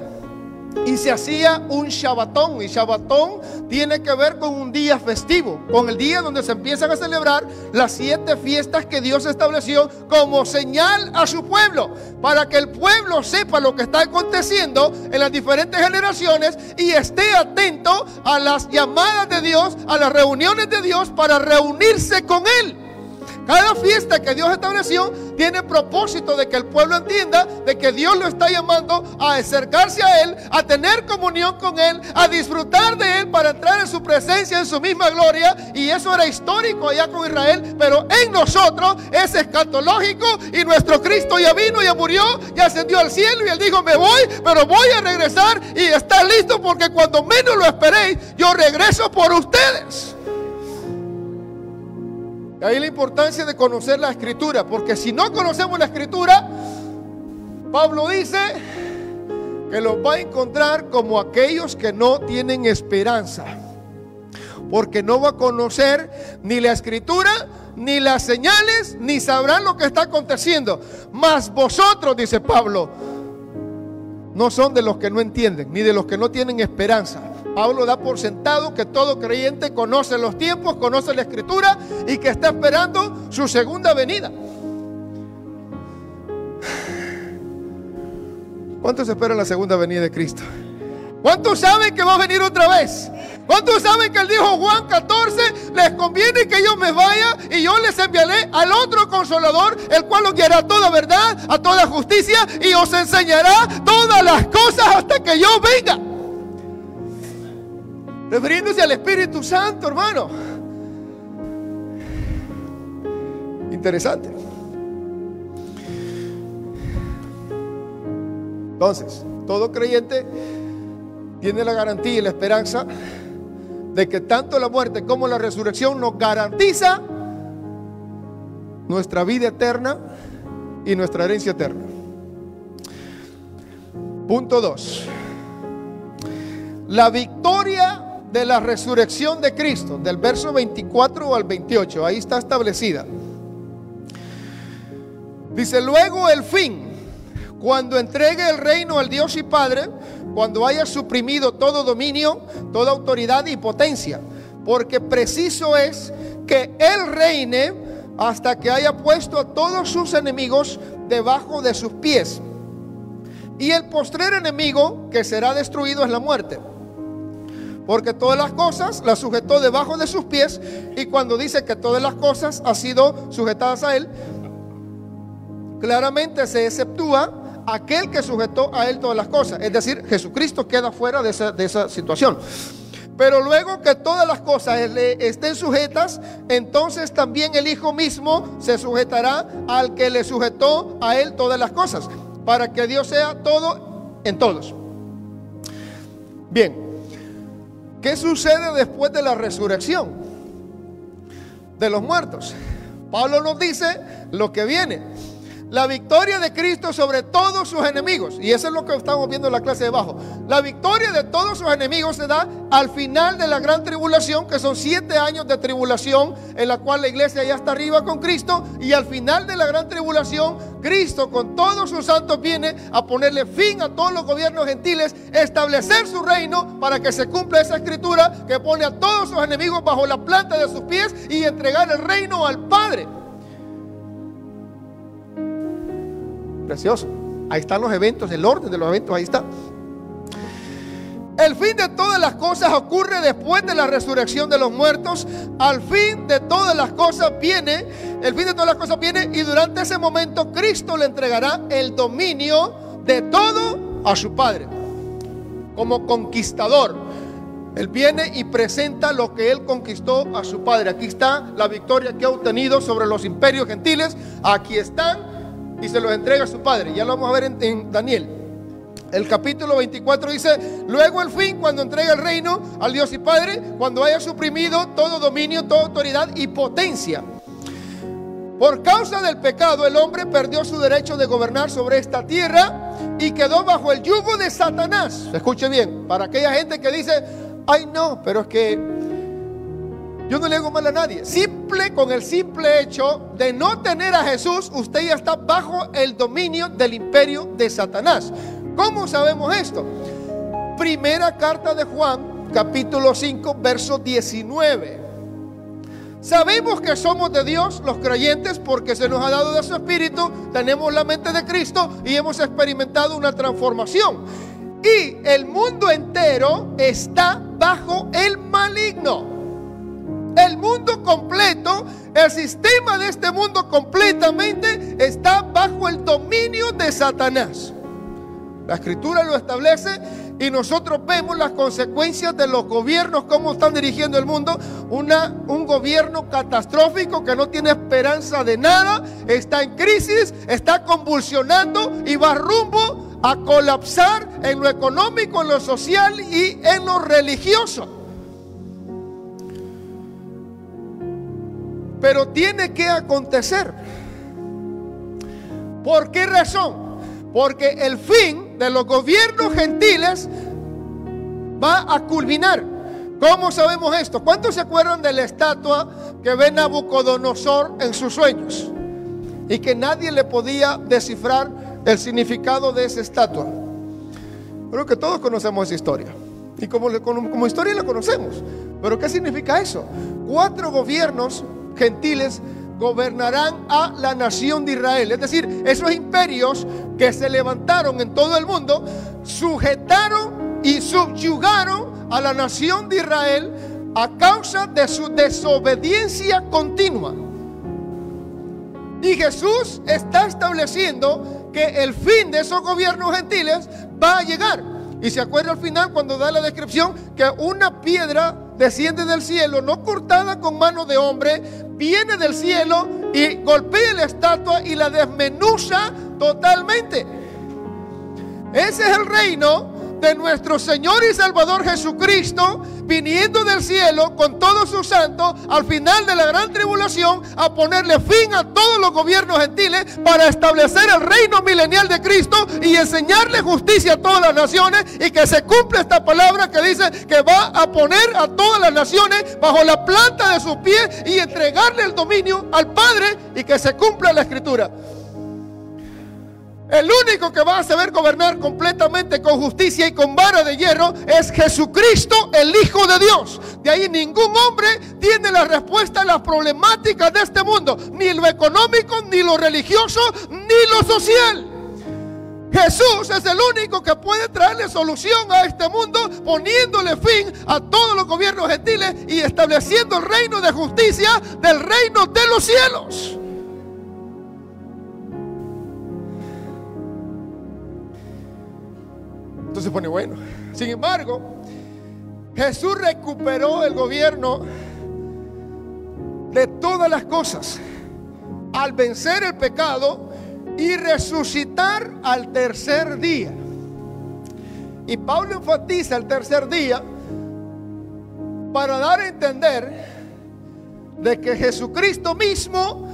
Y se hacía un Shabbatón, y Shabbatón tiene que ver con un día festivo, con el día donde se empiezan a celebrar las 7 fiestas que Dios estableció como señal a su pueblo, para que el pueblo sepa lo que está aconteciendo en las diferentes generaciones y esté atento a las llamadas de Dios, a las reuniones de Dios, para reunirse con Él. Cada fiesta que Dios estableció tiene propósito de que el pueblo entienda de que Dios lo está llamando a acercarse a Él, a tener comunión con Él, a disfrutar de Él, para entrar en su presencia, en su misma gloria. Y eso era histórico allá con Israel, pero en nosotros es escatológico, y nuestro Cristo ya vino, ya murió, ya ascendió al cielo, y Él dijo: me voy, pero voy a regresar, y está listo, porque cuando menos lo esperéis, yo regreso por ustedes. Ahí la importancia de conocer la Escritura, porque si no conocemos la Escritura, Pablo dice que los va a encontrar como aquellos que no tienen esperanza, porque no va a conocer ni la Escritura, ni las señales, ni sabrán lo que está aconteciendo. Mas vosotros, dice Pablo, no son de los que no entienden, ni de los que no tienen esperanza. Pablo da por sentado que todo creyente conoce los tiempos, conoce la Escritura, y que está esperando su segunda venida. ¿Cuántos esperan la segunda venida de Cristo? ¿Cuántos saben que va a venir otra vez? ¿Cuántos saben que Él dijo Juan 14, les conviene que yo me vaya y yo les enviaré al otro Consolador, el cual os guiará a toda verdad, a toda justicia, y os enseñará todas las cosas hasta que yo venga? Refiriéndose al Espíritu Santo, hermano. Interesante. Entonces, todo creyente tiene la garantía y la esperanza de que tanto la muerte como la resurrección nos garantiza nuestra vida eterna y nuestra herencia eterna. Punto 2. La victoria de la resurrección de Cristo, del verso 24 al 28, ahí está establecida. Dice: luego el fin, cuando entregue el reino al Dios y Padre, cuando haya suprimido todo dominio, toda autoridad y potencia, porque preciso es que Él reine hasta que haya puesto a todos sus enemigos debajo de sus pies. Y el postrer enemigo que será destruido es la muerte, porque todas las cosas las sujetó debajo de sus pies. Y cuando dice que todas las cosas han sido sujetadas a Él, claramente se exceptúa aquel que sujetó a Él todas las cosas, es decir, Jesucristo queda fuera de esa situación. Pero luego que todas las cosas le estén sujetas, entonces también el Hijo mismo se sujetará al que le sujetó a Él todas las cosas, para que Dios sea todo en todos. Bien, ¿qué sucede después de la resurrección de los muertos? Pablo nos dice lo que viene: la victoria de Cristo sobre todos sus enemigos. Y eso es lo que estamos viendo en la clase de abajo. La victoria de todos sus enemigos se da al final de la gran tribulación, que son 7 años de tribulación, en la cual la iglesia ya está arriba con Cristo. Y al final de la gran tribulación, Cristo con todos sus santos viene a ponerle fin a todos los gobiernos gentiles, establecer su reino, para que se cumpla esa escritura que pone a todos sus enemigos bajo la planta de sus pies, y entregar el reino al Padre. Precioso. Ahí están los eventos, el orden de los eventos, ahí está. El fin de todas las cosas ocurre después de la resurrección de los muertos. Al fin de todas las cosas viene, el fin de todas las cosas viene, y durante ese momento Cristo le entregará el dominio de todo a su Padre. Como conquistador, Él viene y presenta lo que Él conquistó a su Padre. Aquí está la victoria que ha obtenido sobre los imperios gentiles. Aquí están. Y se los entrega a su Padre. Ya lo vamos a ver en Daniel. El capítulo 24 dice: luego el fin, cuando entrega el reino al Dios y Padre, cuando haya suprimido todo dominio, toda autoridad y potencia. Por causa del pecado, el hombre perdió su derecho de gobernar sobre esta tierra y quedó bajo el yugo de Satanás. Escuche bien, para aquella gente que dice: ay no, pero es que yo no le hago mal a nadie. Con el simple hecho de no tener a Jesús, usted ya está bajo el dominio del imperio de Satanás. ¿Cómo sabemos esto? Primera carta de Juan, capítulo 5, verso 19. Sabemos que somos de Dios los creyentes porque se nos ha dado de su Espíritu, tenemos la mente de Cristo y hemos experimentado una transformación. Y el mundo entero está bajo el maligno. El mundo completo, el sistema de este mundo completamente está bajo el dominio de Satanás. La Escritura lo establece y nosotros vemos las consecuencias de los gobiernos, cómo están dirigiendo el mundo. Un gobierno catastrófico que no tiene esperanza de nada, está en crisis, está convulsionando y va rumbo a colapsar en lo económico, en lo social y en lo religioso. Pero tiene que acontecer. ¿Por qué razón? Porque el fin de los gobiernos gentiles va a culminar. ¿Cómo sabemos esto? ¿Cuántos se acuerdan de la estatua que ve Nabucodonosor en sus sueños? Y que nadie le podía descifrar el significado de esa estatua. Creo que todos conocemos esa historia. Y como historia la conocemos. Pero ¿qué significa eso? 4 gobiernos gentiles gobernarán a la nación de Israel. Es decir, esos imperios que se levantaron en todo el mundo sujetaron y subyugaron a la nación de Israel a causa de su desobediencia continua. Y Jesús está estableciendo que el fin de esos gobiernos gentiles va a llegar. Y se acuerda al final cuando da la descripción que una piedra desciende del cielo, no cortada con mano de hombre, viene del cielo y golpea la estatua y la desmenuza totalmente. Ese es el reino de nuestro Señor y Salvador Jesucristo, viniendo del cielo con todos sus santos al final de la gran tribulación, a ponerle fin a todos los gobiernos gentiles para establecer el reino milenial de Cristo y enseñarle justicia a todas las naciones, y que se cumpla esta palabra que dice que va a poner a todas las naciones bajo la planta de sus pies y entregarle el dominio al Padre, y que se cumpla la Escritura. El único que va a saber gobernar completamente con justicia y con vara de hierro es Jesucristo, el Hijo de Dios. De ahí ningún hombre tiene la respuesta a las problemáticas de este mundo, ni lo económico, ni lo religioso, ni lo social. Jesús es el único que puede traerle solución a este mundo, poniéndole fin a todos los gobiernos gentiles y estableciendo el reino de justicia del reino de los cielos. Entonces se pone bueno. Sin embargo, Jesús recuperó el gobierno de todas las cosas al vencer el pecado y resucitar al tercer día. Y Pablo enfatiza el tercer día para dar a entender de que Jesucristo mismo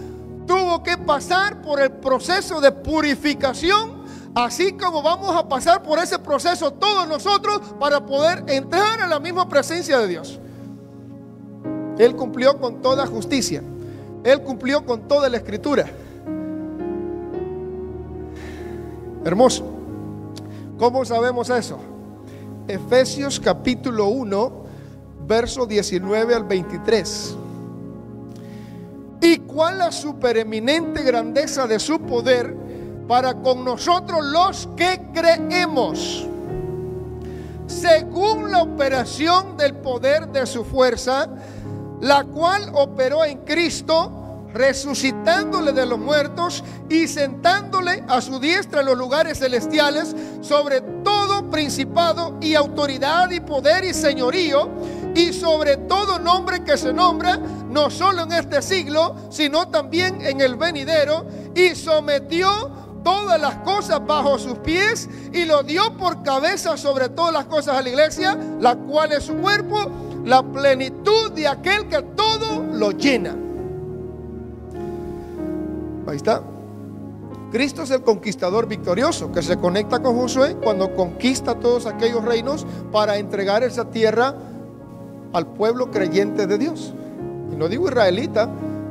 tuvo que pasar por el proceso de purificación, así como vamos a pasar por ese proceso todos nosotros para poder entrar a la misma presencia de Dios. Él cumplió con toda justicia. Él cumplió con toda la Escritura. Hermoso. ¿Cómo sabemos eso? Efesios capítulo 1, verso 19 al 23. ¿Y cuál la supereminente grandeza de su poder para con nosotros los que creemos, según la operación del poder de su fuerza, la cual operó en Cristo, resucitándole de los muertos y sentándole a su diestra en los lugares celestiales, sobre todo principado y autoridad y poder y señorío, y sobre todo nombre que se nombra, no solo en este siglo, sino también en el venidero, y sometió todas las cosas bajo sus pies y lo dio por cabeza sobre todas las cosas a la iglesia, la cual es su cuerpo, la plenitud de aquel que todo lo llena. Ahí está. Cristo es el conquistador victorioso que se conecta con Josué cuando conquista todos aquellos reinos para entregar esa tierra al pueblo creyente de Dios. Y no digo israelita,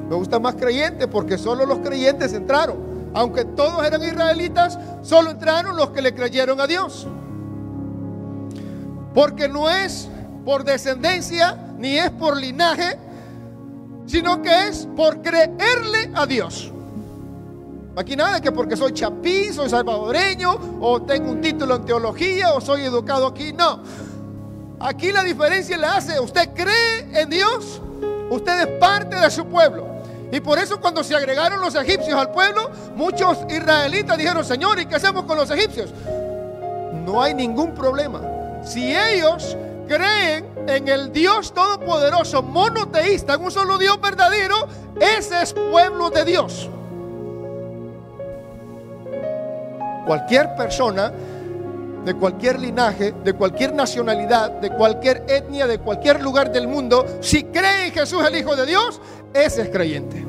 me gusta más creyente porque solo los creyentes entraron. Aunque todos eran israelitas, solo entraron los que le creyeron a Dios. Porque no es por descendencia, ni es por linaje, sino que es por creerle a Dios. Aquí nada que porque soy chapí, soy salvadoreño, o tengo un título en teología, o soy educado aquí. No. Aquí la diferencia la hace: usted cree en Dios, usted es parte de su pueblo. Y por eso cuando se agregaron los egipcios al pueblo, muchos israelitas dijeron: Señor, ¿y qué hacemos con los egipcios? No hay ningún problema. Si ellos creen en el Dios todopoderoso, monoteísta, en un solo Dios verdadero, ese es pueblo de Dios. Cualquier persona de cualquier linaje, de cualquier nacionalidad, de cualquier etnia, de cualquier lugar del mundo, si cree en Jesús el Hijo de Dios, ese es creyente.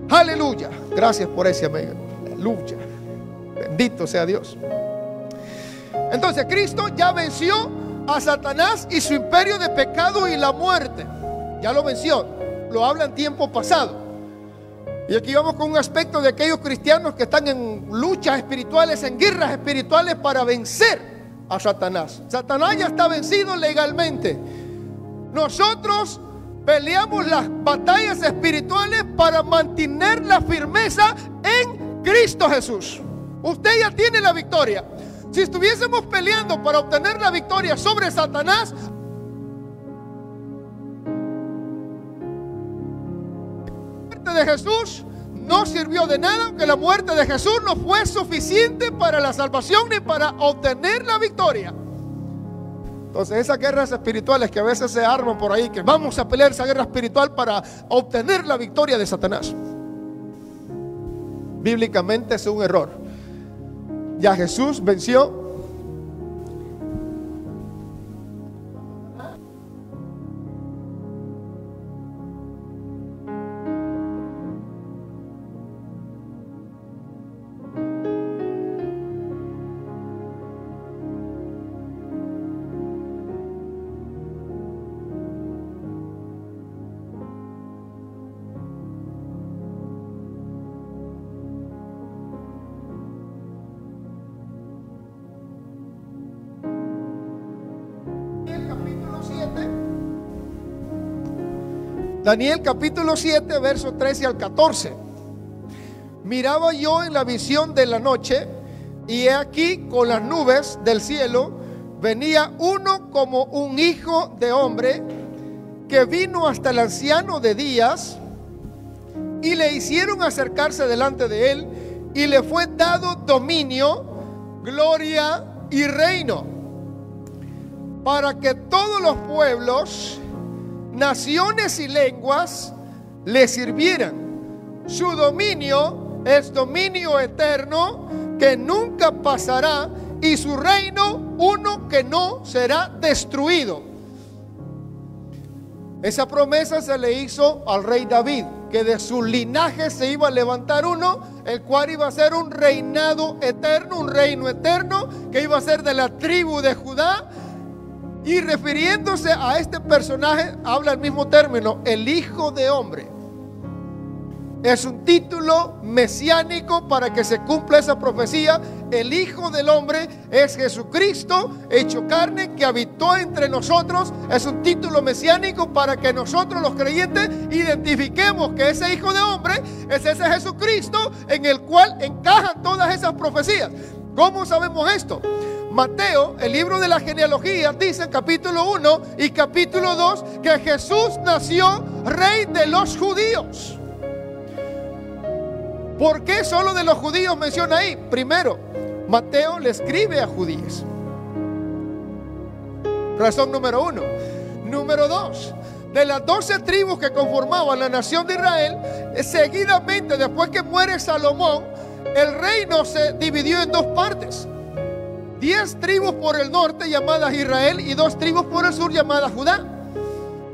Aleluya. Gracias por ese amigo. Aleluya. Bendito sea Dios. Entonces Cristo ya venció a Satanás y su imperio de pecado y la muerte. Ya lo venció. Lo habla en tiempo pasado. Y aquí vamos con un aspecto de aquellos cristianos que están en luchas espirituales, en guerras espirituales para vencer a Satanás. Satanás ya está vencido legalmente. Nosotros peleamos las batallas espirituales para mantener la firmeza en Cristo Jesús. Usted ya tiene la victoria. Si estuviésemos peleando para obtener la victoria sobre Satanás, de Jesús no sirvió de nada, aunque la muerte de Jesús no fue suficiente para la salvación ni para obtener la victoria. Entonces esas guerras espirituales que a veces se arman por ahí, que vamos a pelear esa guerra espiritual para obtener la victoria de Satanás, bíblicamente es un error. Ya Jesús venció Daniel capítulo 7, verso 13 al 14. Miraba yo en la visión de la noche, y he aquí con las nubes del cielo venía uno como un hijo de hombre, que vino hasta el anciano de días, y le hicieron acercarse delante de él, y le fue dado dominio, gloria y reino, para que todos los pueblos, naciones y lenguas le sirvieran. Su dominio es dominio eterno que nunca pasará, y su reino uno que no será destruido. Esa promesa se le hizo al rey David, que de su linaje se iba a levantar uno, el cual iba a ser un reinado eterno, un reino eterno, que iba a ser de la tribu de Judá. Y refiriéndose a este personaje, habla el mismo término, el Hijo de Hombre. Es un título mesiánico para que se cumpla esa profecía. El Hijo del Hombre es Jesucristo hecho carne, que habitó entre nosotros. Es un título mesiánico para que nosotros los creyentes identifiquemos que ese Hijo de Hombre es ese Jesucristo en el cual encajan todas esas profecías. ¿Cómo sabemos esto? Mateo, el libro de la genealogía, dice en capítulo 1 y capítulo 2 que Jesús nació rey de los judíos. ¿Por qué solo de los judíos menciona ahí? Primero, Mateo le escribe a judíos. Razón número 1. Número 2, de las 12 tribus que conformaban la nación de Israel, seguidamente, después que muere Salomón, el reino se dividió en dos partes. 10 tribus por el norte llamadas Israel y 2 tribus por el sur llamadas Judá.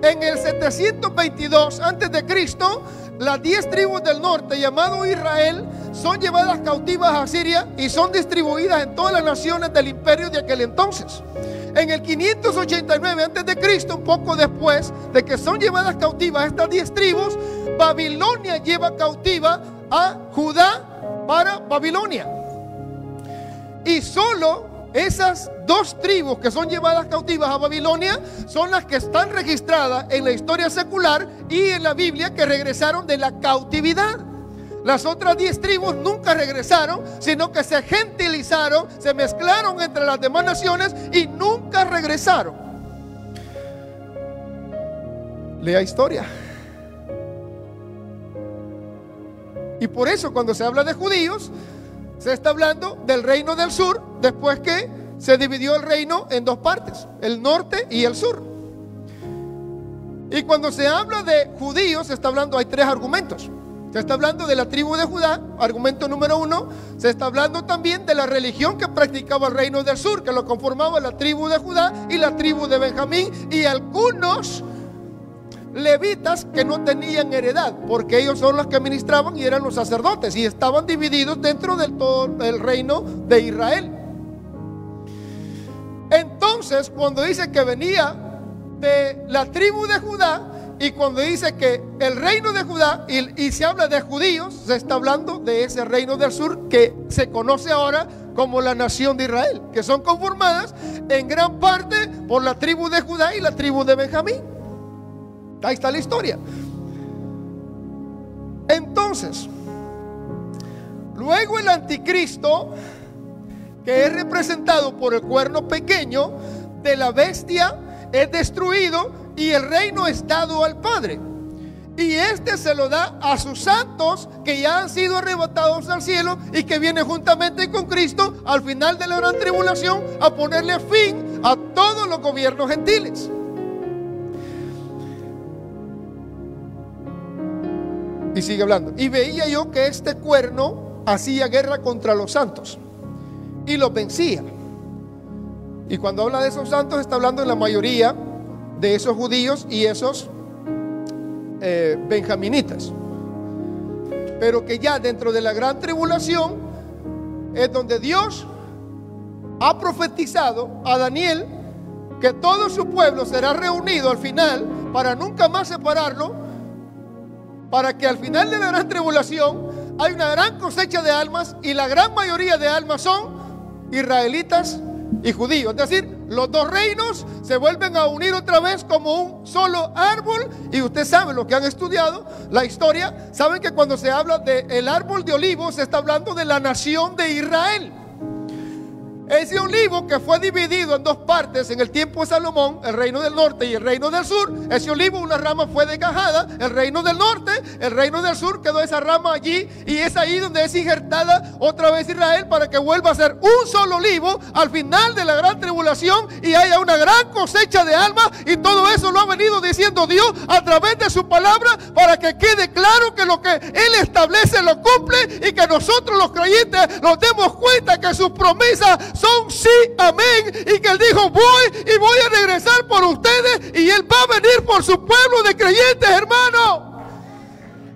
En el 722 antes de Cristo, las 10 tribus del norte llamado Israel son llevadas cautivas a Siria y son distribuidas en todas las naciones del imperio de aquel entonces. En el 589 antes de Cristo, un poco después de que son llevadas cautivas estas 10 tribus, Babilonia lleva cautiva a Judá para Babilonia. Y solo esas 2 tribus que son llevadas cautivas a Babilonia son las que están registradas en la historia secular y en la Biblia, que regresaron de la cautividad. Las otras 10 tribus nunca regresaron, sino que se gentilizaron, se mezclaron entre las demás naciones y nunca regresaron. Lea historia. Y por eso cuando se habla de judíos, se está hablando del reino del sur, después que se dividió el reino en 2 partes, el norte y el sur. Y cuando se habla de judíos, se está hablando, hay 3 argumentos. Se está hablando de la tribu de Judá, argumento número 1. Se está hablando también de la religión que practicaba el reino del sur, que lo conformaba la tribu de Judá y la tribu de Benjamín, y algunos levitas que no tenían heredad, porque ellos son los que administraban y eran los sacerdotes, y estaban divididos dentro del todo el reino de Israel. Entonces, cuando dice que venía de la tribu de Judá, y cuando dice que el reino de Judá y se habla de judíos, se está hablando de ese reino del sur que se conoce ahora como la nación de Israel, que son conformadas en gran parte por la tribu de Judá y la tribu de Benjamín. Ahí está la historia. Entonces, luego el anticristo, que es representado por el cuerno pequeño de la bestia, es destruido y el reino es dado al Padre. Y este se lo da a sus santos que ya han sido arrebatados al cielo y que vienen juntamente con Cristo al final de la gran tribulación a ponerle fin a todos los gobiernos gentiles. Y sigue hablando. Y veía yo que este cuerno hacía guerra contra los santos y los vencía. Y cuando habla de esos santos, está hablando de la mayoría de esos judíos y esos benjaminitas. Pero que ya dentro de la gran tribulación es donde Dios ha profetizado a Daniel que todo su pueblo será reunido al final para nunca más separarlo, para que al final de la gran tribulación hay una gran cosecha de almas, y la gran mayoría de almas son israelitas y judío. Es decir, los dos reinos se vuelven a unir otra vez como un solo árbol. Y usted sabe, lo que han estudiado la historia, saben que cuando se habla del árbol de olivo, se está hablando de la nación de Israel. Ese olivo que fue dividido en dos partes en el tiempo de Salomón, el reino del norte y el reino del sur. Ese olivo, una rama fue desgajada, el reino del norte, el reino del sur, quedó esa rama allí, y es ahí donde es injertada otra vez Israel para que vuelva a ser un solo olivo al final de la gran tribulación y haya una gran cosecha de almas. Y todo eso lo ha venido diciendo Dios a través de su palabra, para que quede claro que lo que Él establece lo cumple, y que nosotros los creyentes nos demos cuenta que sus promesas son sí, amén, y que Él dijo: voy y voy a regresar por ustedes, y Él va a venir por su pueblo de creyentes, hermano.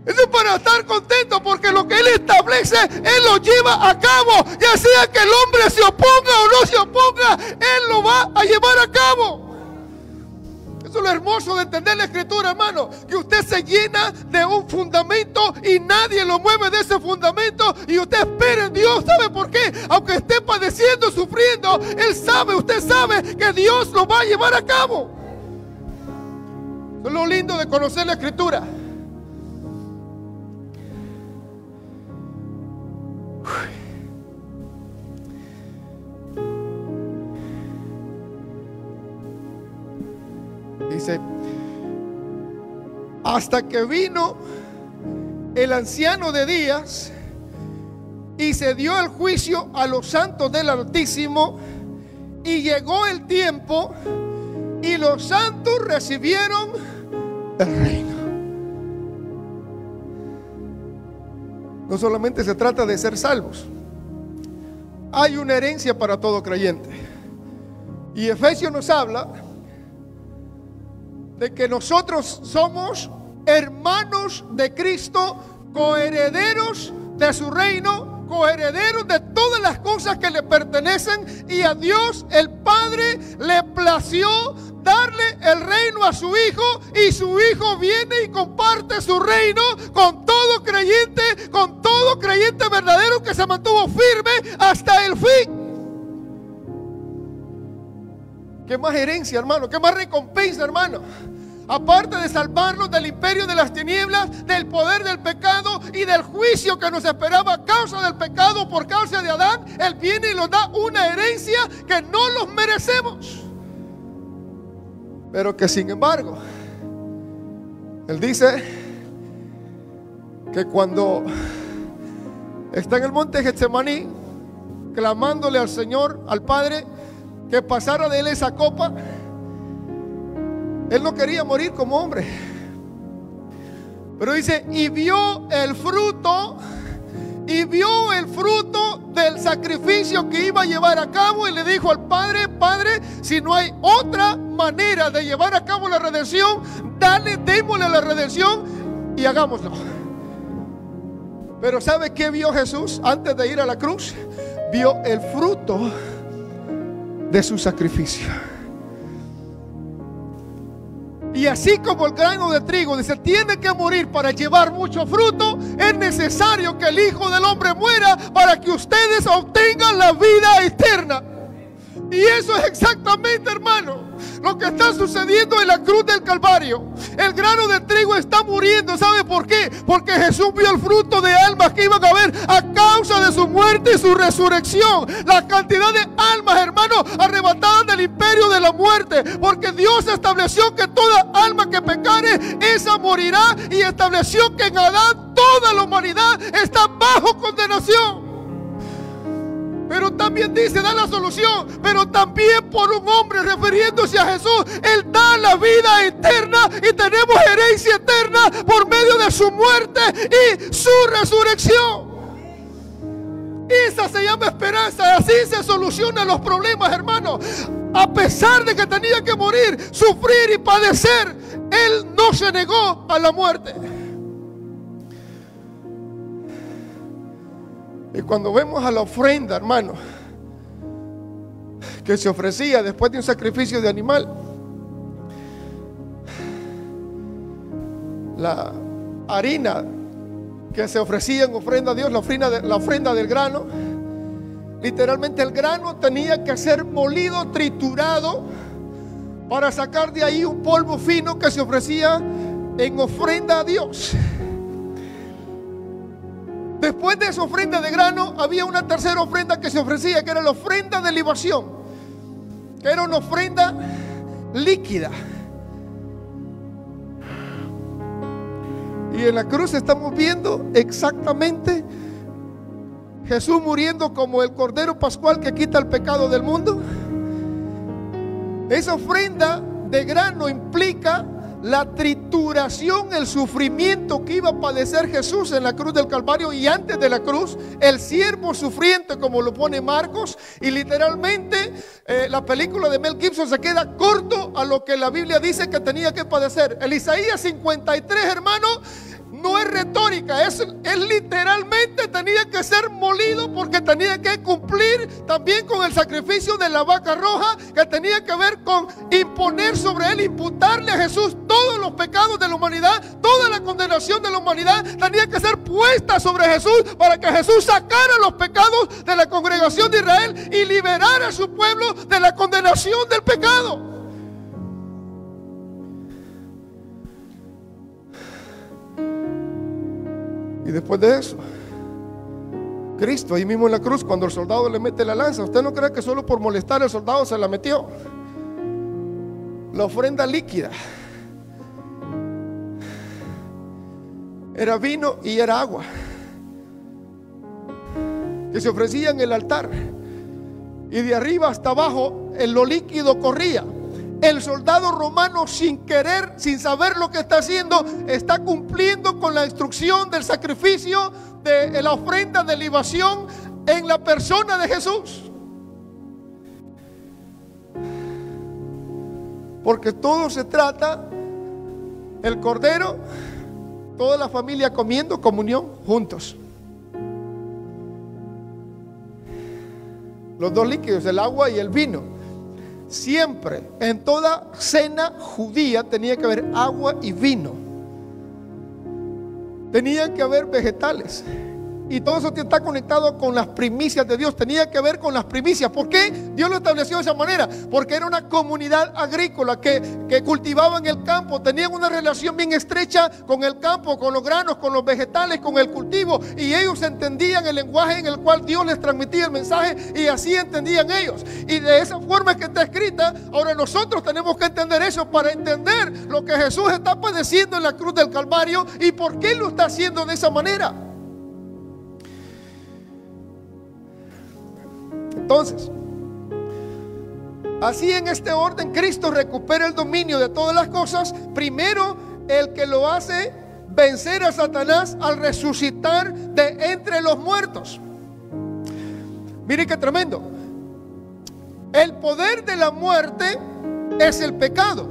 Eso es para estar contento, porque lo que Él establece, Él lo lleva a cabo. Ya sea que el hombre se oponga o no se oponga, Él lo va a llevar a cabo. Eso es lo hermoso de entender la Escritura, hermano, que usted se llena de un fundamento y nadie lo mueve de ese fundamento, y usted espera en Dios. ¿Sabe por qué? Aunque esté padeciendo, sufriendo, Él sabe, usted sabe que Dios lo va a llevar a cabo. Eso es lo lindo de conocer la Escritura. Dice: hasta que vino el anciano de días y se dio el juicio a los santos del Altísimo, y llegó el tiempo y los santos recibieron el reino. No solamente se trata de ser salvos, hay una herencia para todo creyente. Y Efesios nos habla de que nosotros somos hermanos de Cristo, coherederos de su reino, coherederos de todas las cosas que le pertenecen, y a Dios el Padre le plació darle el reino a su Hijo, y su Hijo viene y comparte su reino con todo creyente verdadero que se mantuvo firme hasta el fin. ¿Qué más herencia, hermano? ¿Qué más recompensa, hermano? Aparte de salvarnos del imperio de las tinieblas, del poder del pecado y del juicio que nos esperaba a causa del pecado por causa de Adán, Él viene y nos da una herencia que no los merecemos, pero que sin embargo Él dice que cuando está en el monte Getsemaní clamándole al Señor, al Padre, que pasara de Él esa copa, Él no quería morir como hombre, pero dice: y vio el fruto del sacrificio que iba a llevar a cabo, y le dijo al Padre: Padre, si no hay otra manera de llevar a cabo la redención, démosle la redención y hagámoslo. Pero ¿sabe qué vio Jesús antes de ir a la cruz? Vio el fruto de su sacrificio. Y así como el grano de trigo, dice, tiene que morir para llevar mucho fruto, es necesario que el Hijo del Hombre muera para que ustedes obtengan la vida eterna. Y eso es exactamente, hermano, lo que está sucediendo en la cruz del Calvario. El grano de trigo está muriendo. ¿Sabe por qué? Porque Jesús vio el fruto de almas que iban a haber a causa de su muerte y su resurrección. La cantidad de almas, hermano, arrebatadas del imperio de la muerte. Porque Dios estableció que toda alma que pecare, esa morirá. Y estableció que en Adán toda la humanidad está bajo condenación. Pero también dice, da la solución, pero también por un hombre, refiriéndose a Jesús, Él da la vida eterna, y tenemos herencia eterna por medio de su muerte y su resurrección. Esa se llama esperanza. Así se solucionan los problemas, hermano. A pesar de que tenía que morir, sufrir y padecer, Él no se negó a la muerte. Y cuando vemos a la ofrenda, hermano, que se ofrecía después de un sacrificio de animal, la harina que se ofrecía en ofrenda a Dios, la ofrenda del grano, literalmente el grano tenía que ser molido, triturado, para sacar de ahí un polvo fino que se ofrecía en ofrenda a Dios. Después de esa ofrenda de grano había una tercera ofrenda que se ofrecía, que era la ofrenda de libación, que era una ofrenda líquida. Y en la cruz estamos viendo exactamente Jesús muriendo como el Cordero Pascual que quita el pecado del mundo. Esa ofrenda de grano implica la trituración, el sufrimiento que iba a padecer Jesús en la cruz del Calvario, y antes de la cruz, el siervo sufriente, como lo pone Marcos. Y literalmente la película de Mel Gibson se queda corto a lo que la Biblia dice que tenía que padecer. El Isaías 53, hermano, no es retórica, es literalmente tenía que ser molido, porque tenía que cumplir también con el sacrificio de la vaca roja, que tenía que ver con imponer sobre él, imputarle a Jesús todos los pecados de la humanidad, toda la condenación de la humanidad tenía que ser puesta sobre Jesús, para que Jesús sacara los pecados de la congregación de Israel y liberara a su pueblo de la condenación del pecado. Y después de eso, Cristo ahí mismo en la cruz, cuando el soldado le mete la lanza, usted no cree que solo por molestar al soldado se la metió. La ofrenda líquida era vino y era agua, que se ofrecía en el altar, y de arriba hasta abajo lo líquido corría. El soldado romano, sin querer, sin saber lo que está haciendo, está cumpliendo con la instrucción del sacrificio de la ofrenda de libación en la persona de Jesús. Porque todo se trata, el cordero, toda la familia comiendo, comunión juntos. Los dos líquidos, el agua y el vino. Siempre, en toda cena judía tenía que haber agua y vino. Tenía que haber vegetales. Y todo eso está conectado con las primicias de Dios. Tenía que ver con las primicias. ¿Por qué Dios lo estableció de esa manera? Porque era una comunidad agrícola que cultivaban el campo. Tenían una relación bien estrecha con el campo, con los granos, con los vegetales, con el cultivo. Y ellos entendían el lenguaje en el cual Dios les transmitía el mensaje, y así entendían ellos. Y de esa forma que está escrita. Ahora nosotros tenemos que entender eso para entender lo que Jesús está padeciendo en la cruz del Calvario y por qué lo está haciendo de esa manera. Entonces, así en este orden, Cristo recupera el dominio de todas las cosas. Primero, el que lo hace vencer a Satanás al resucitar de entre los muertos. Mire qué tremendo. El poder de la muerte es el pecado.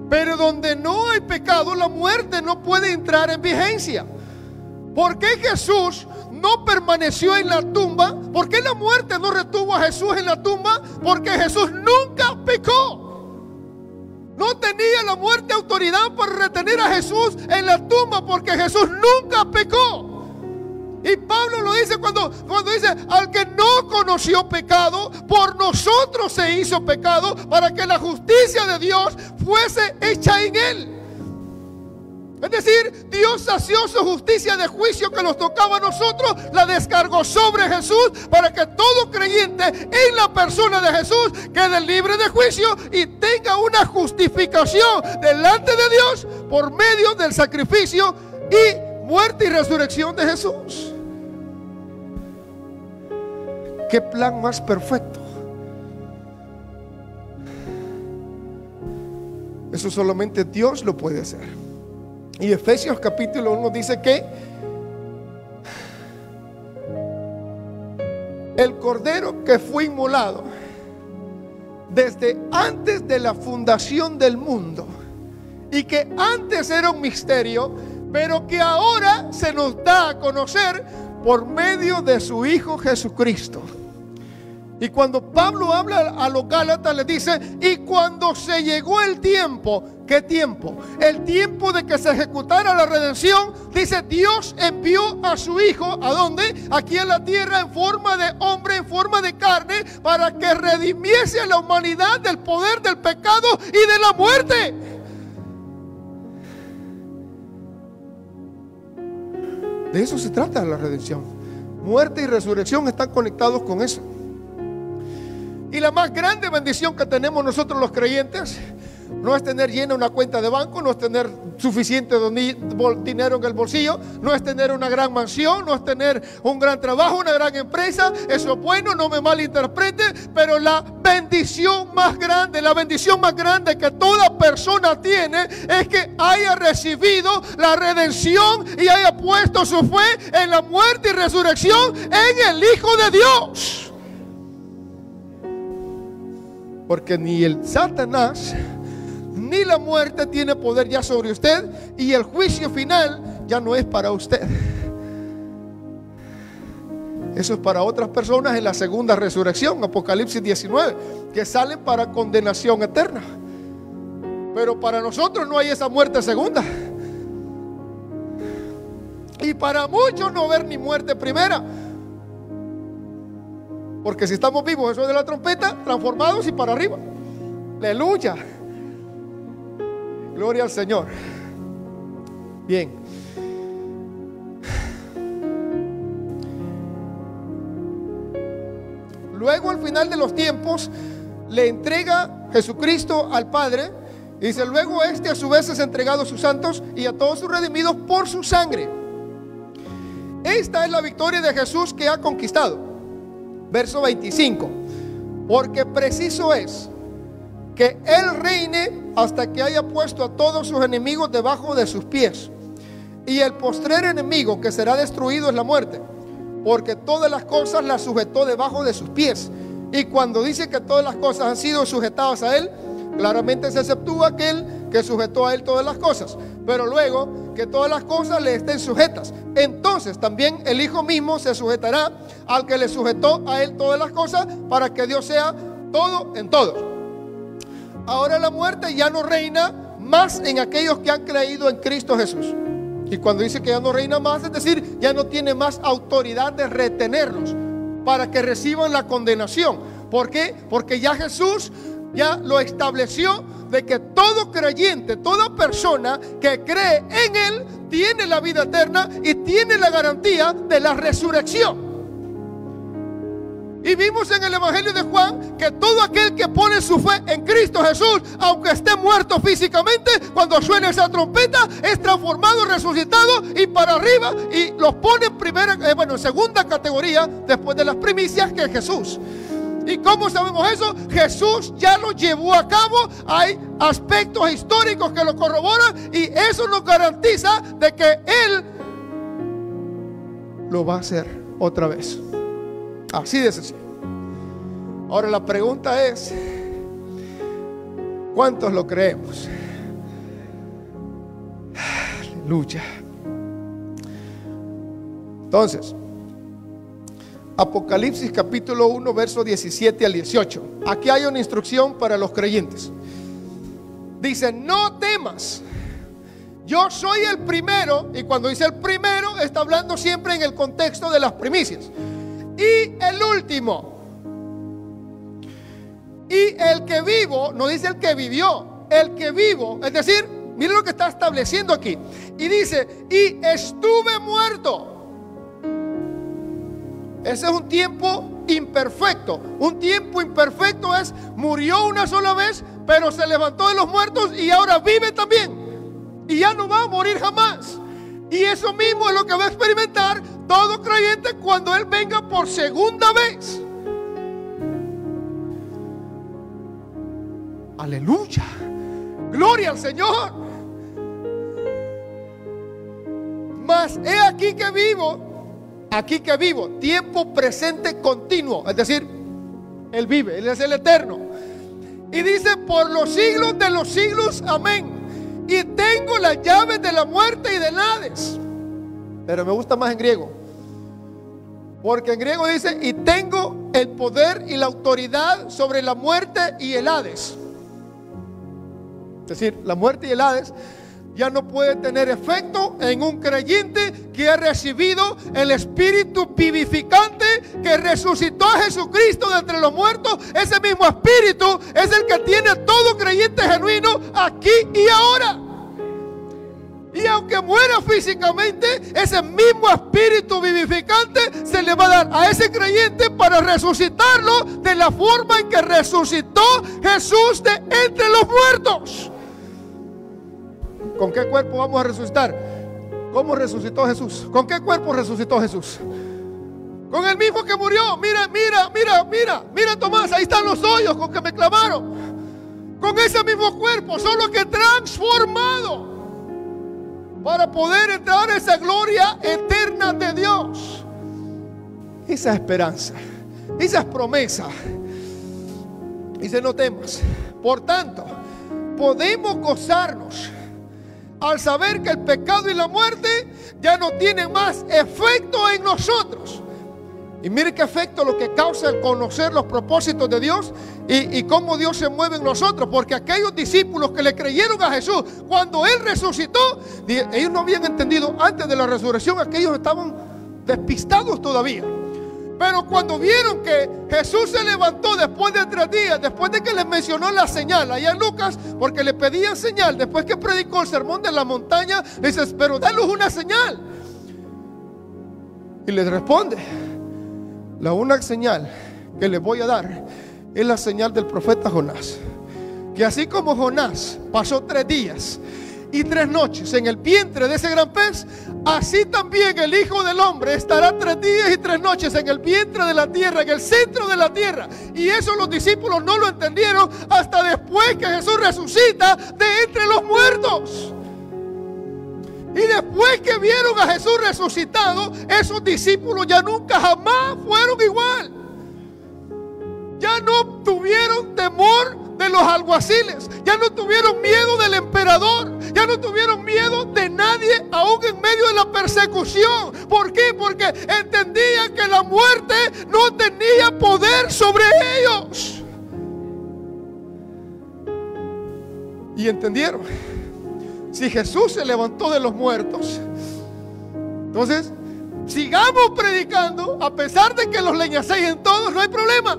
Pero donde no hay pecado, la muerte no puede entrar en vigencia. ¿Por qué Jesús no permaneció en la tumba? ¿Por qué la muerte no retuvo a Jesús en la tumba? Porque Jesús nunca pecó. No tenía la muerte autoridad para retener a Jesús en la tumba, porque Jesús nunca pecó. Y Pablo lo dice cuando dice: al que no conoció pecado, por nosotros se hizo pecado, para que la justicia de Dios fuese hecha en él. Es decir, Dios sació su justicia de juicio que nos tocaba a nosotros, la descargó sobre Jesús, para que todo creyente en la persona de Jesús quede libre de juicio y tenga una justificación delante de Dios por medio del sacrificio y muerte y resurrección de Jesús. ¿Qué plan más perfecto? Eso solamente Dios lo puede hacer. Y Efesios capítulo 1 dice que el cordero que fue inmolado desde antes de la fundación del mundo, y que antes era un misterio, pero que ahora se nos da a conocer por medio de su Hijo Jesucristo. Y cuando Pablo habla a los Gálatas, les dice: y cuando se llegó el tiempo. ¿Qué tiempo? El tiempo de que se ejecutara la redención. Dice: Dios envió a su Hijo, ¿a dónde? Aquí en la tierra, en forma de hombre, en forma de carne, para que redimiese a la humanidad del poder del pecado y de la muerte. De eso se trata la redención. Muerte y resurrección están conectados con eso. Y la más grande bendición que tenemos nosotros los creyentes no es tener llena una cuenta de banco, no es tener suficiente dinero en el bolsillo, no es tener una gran mansión, no es tener un gran trabajo, una gran empresa. Eso es bueno, no me malinterprete, pero la bendición más grande que toda persona tiene es que haya recibido la redención y haya puesto su fe en la muerte y resurrección en el Hijo de Dios. Porque ni el Satanás ni la muerte tiene poder ya sobre usted, y el juicio final ya no es para usted. Eso es para otras personas en la segunda resurrección, Apocalipsis 19, que salen para condenación eterna. Pero para nosotros no hay esa muerte segunda. Y para muchos no haber ni muerte primera. Porque si estamos vivos, eso es de la trompeta, transformados y para arriba. Aleluya. Gloria al Señor. Bien. Luego, al final de los tiempos, le entrega Jesucristo al Padre. Y dice: luego este a su vez es entregado a sus santos y a todos sus redimidos por su sangre. Esta es la victoria de Jesús que ha conquistado. Verso 25. Porque preciso es que Él reine hasta que haya puesto a todos sus enemigos debajo de sus pies. Y el postrer enemigo que será destruido es la muerte, porque todas las cosas las sujetó debajo de sus pies. Y cuando dice que todas las cosas han sido sujetadas a Él, claramente se exceptúa aquel que sujetó a Él todas las cosas. Pero luego que todas las cosas le estén sujetas, entonces también el Hijo mismo se sujetará al que le sujetó a Él todas las cosas, para que Dios sea todo en todos. Ahora la muerte ya no reina más en aquellos que han creído en Cristo Jesús. Y cuando dice que ya no reina más, es decir, ya no tiene más autoridad de retenerlos para que reciban la condenación. ¿Por qué? Porque ya Jesús ya lo estableció, de que todo creyente, toda persona que cree en Él, tiene la vida eterna y tiene la garantía de la resurrección. Y vimos en el Evangelio de Juan que todo aquel que pone su fe en Cristo Jesús, aunque esté muerto físicamente, cuando suene esa trompeta, es transformado, resucitado y para arriba, y los pone en segunda categoría después de las primicias, que es Jesús. ¿Y cómo sabemos eso? Jesús ya lo llevó a cabo. Hay aspectos históricos que lo corroboran, y eso nos garantiza de que Él lo va a hacer otra vez. Así de sencillo. Ahora la pregunta es: ¿cuántos lo creemos? Aleluya. Entonces, Apocalipsis capítulo 1, verso 17 al 18. Aquí hay una instrucción para los creyentes. Dice: no temas, yo soy el primero. Y cuando dice el primero, está hablando siempre en el contexto de las primicias. Y el último. Y el que vivo, no dice el que vivió, el que vivo. Es decir, miren lo que está estableciendo aquí. Y dice: y estuve muerto. Ese es un tiempo imperfecto. Un tiempo imperfecto es: murió una sola vez, pero se levantó de los muertos y ahora vive también. Y ya no va a morir jamás. Y eso mismo es lo que va a experimentar todo creyente cuando Él venga por segunda vez. Aleluya. Gloria al Señor. Mas he aquí que vivo, tiempo presente continuo. Es decir, Él vive, Él es el eterno. Y dice: por los siglos de los siglos, amén. Y tengo las llaves de la muerte y del Hades. Pero me gusta más en griego, porque en griego dice: y tengo el poder y la autoridad sobre la muerte y el Hades. Es decir, la muerte y el Hades ya no puede tener efecto en un creyente que ha recibido el Espíritu vivificante que resucitó a Jesucristo de entre los muertos. Ese mismo Espíritu es el que tiene todo creyente genuino aquí y ahora. Y aunque muera físicamente, ese mismo Espíritu vivificante se le va a dar a ese creyente para resucitarlo de la forma en que resucitó Jesús de entre los muertos. ¿Con qué cuerpo vamos a resucitar? ¿Cómo resucitó Jesús? ¿Con qué cuerpo resucitó Jesús? Con el mismo que murió. Mira Tomás, ahí están los hoyos con que me clavaron. Con ese mismo cuerpo, solo que transformado para poder entrar a esa gloria eterna de Dios. Esa esperanza, esa promesa. Dice: no temas. Por tanto, podemos gozarnos al saber que el pecado y la muerte ya no tienen más efecto en nosotros. Y mire qué efecto lo que causa el conocer los propósitos de Dios y cómo Dios se mueve en nosotros. Porque aquellos discípulos que le creyeron a Jesús cuando Él resucitó, ellos no habían entendido antes de la resurrección, aquellos estaban despistados todavía. Pero cuando vieron que Jesús se levantó después de 3 días, después de que les mencionó la señal allá en Lucas, porque le pedían señal, después que predicó el sermón de la montaña, dices: pero danos una señal. Y les responde: la única señal que les voy a dar es la señal del profeta Jonás. Que así como Jonás pasó 3 días y 3 noches en el vientre de ese gran pez, así también el Hijo del Hombre estará 3 días y 3 noches en el vientre de la tierra, en el centro de la tierra. Y eso los discípulos no lo entendieron hasta después que Jesús resucita de entre los muertos. Y después que vieron a Jesús resucitado, esos discípulos ya nunca jamás fueron igual. Ya no tuvieron temor de los alguaciles, ya no tuvieron miedo del emperador, ya no tuvieron miedo de nadie, aún en medio de la persecución. ¿Por qué? Porque entendían que la muerte no tenía poder sobre ellos. Y entendieron: si Jesús se levantó de los muertos, entonces sigamos predicando a pesar de que los leñaceen todos, no hay problema.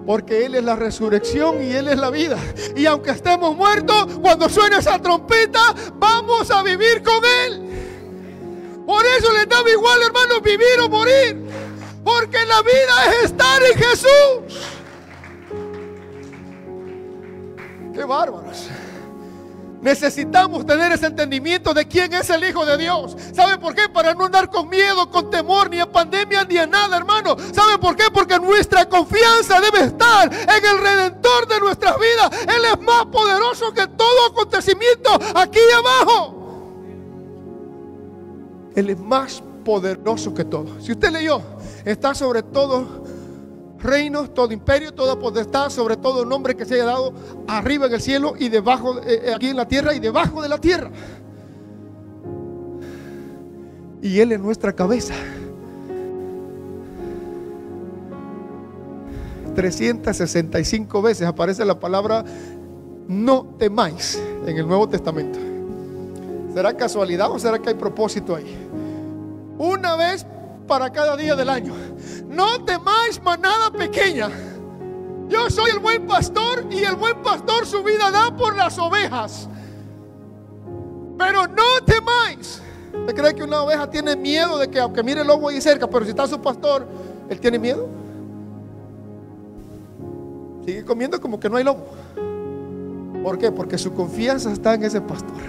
Porque Él es la resurrección y Él es la vida. Y aunque estemos muertos, cuando suene esa trompeta, vamos a vivir con Él. Por eso les daba igual, hermanos, vivir o morir. Porque la vida es estar en Jesús. ¡Qué bárbaros! Necesitamos tener ese entendimiento de quién es el Hijo de Dios. ¿Sabe por qué? Para no andar con miedo, con temor, ni a pandemia, ni a nada, hermano. ¿Sabe por qué? Porque nuestra confianza debe estar en el Redentor de nuestras vidas. Él es más poderoso que todo acontecimiento aquí abajo. Él es más poderoso que todo. Si usted leyó, está sobre todo reino, todo imperio, toda potestad, sobre todo nombre que se haya dado arriba en el cielo y debajo, aquí en la tierra y debajo de la tierra. Y Él es nuestra cabeza. 365 veces aparece la palabra no temáis en el Nuevo Testamento. ¿Será casualidad o será que hay propósito ahí? Una vez para cada día del año. No temáis, manada pequeña. Yo soy el buen pastor y el buen pastor su vida da por las ovejas. Pero no temáis. ¿Usted cree que una oveja tiene miedo de que aunque mire el lobo ahí cerca, pero si está su pastor, él tiene miedo? Sigue comiendo como que no hay lobo. ¿Por qué? Porque su confianza está en ese pastor.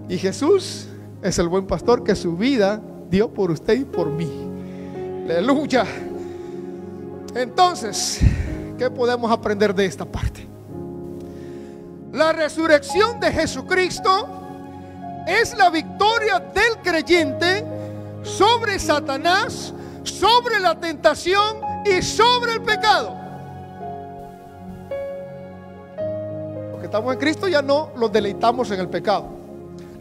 Y Jesús es el buen pastor que su vida dio por usted y por mí. Aleluya. Entonces, ¿qué podemos aprender de esta parte? La resurrección de Jesucristo es la victoria del creyente sobre Satanás, sobre la tentación y sobre el pecado. Porque estamos en Cristo, ya no los deleitamos en el pecado.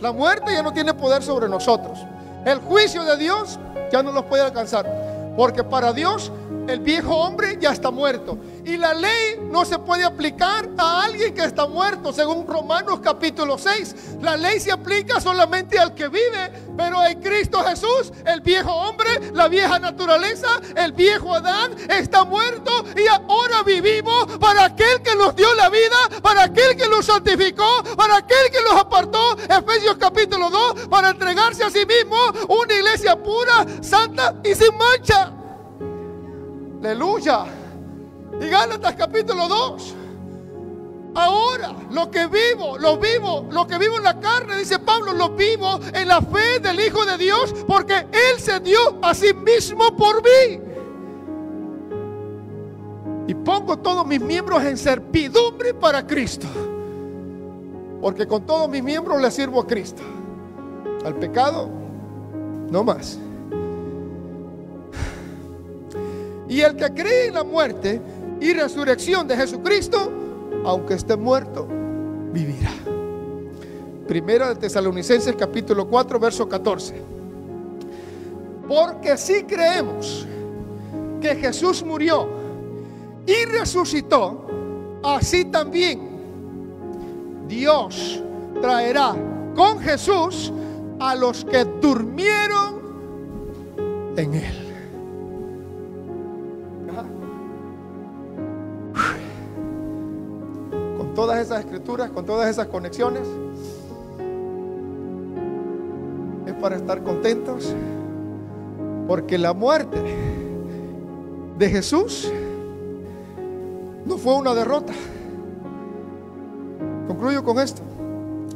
La muerte ya no tiene poder sobre nosotros. El juicio de Dios ya no los puede alcanzar. Porque para Dios el viejo hombre ya está muerto. Y la ley no se puede aplicar a alguien que está muerto. Según Romanos capítulo 6, la ley se aplica solamente al que vive. Pero en Cristo Jesús, el viejo hombre, la vieja naturaleza, el viejo Adán está muerto. Y ahora vivimos para aquel que nos dio la vida, para aquel que nos santificó, para aquel que nos apartó. Efesios capítulo 2, para entregarse a sí mismo una iglesia pura, santa y sin mancha. Aleluya. Y Gálatas capítulo 2. Ahora lo que vivo en la carne, dice Pablo, lo vivo en la fe del Hijo de Dios, porque Él se dio a sí mismo por mí. Y pongo todos mis miembros en servidumbre para Cristo, porque con todos mis miembros le sirvo a Cristo. Al pecado no más. Y el que cree en la muerte y resurrección de Jesucristo, aunque esté muerto, vivirá. Primera de Tesalonicenses capítulo 4, verso 14. Porque si creemos que Jesús murió y resucitó, así también Dios traerá con Jesús a los que durmieron en Él. Todas esas escrituras, con todas esas conexiones, es para estar contentos, porque la muerte de Jesús no fue una derrota. Concluyo con esto.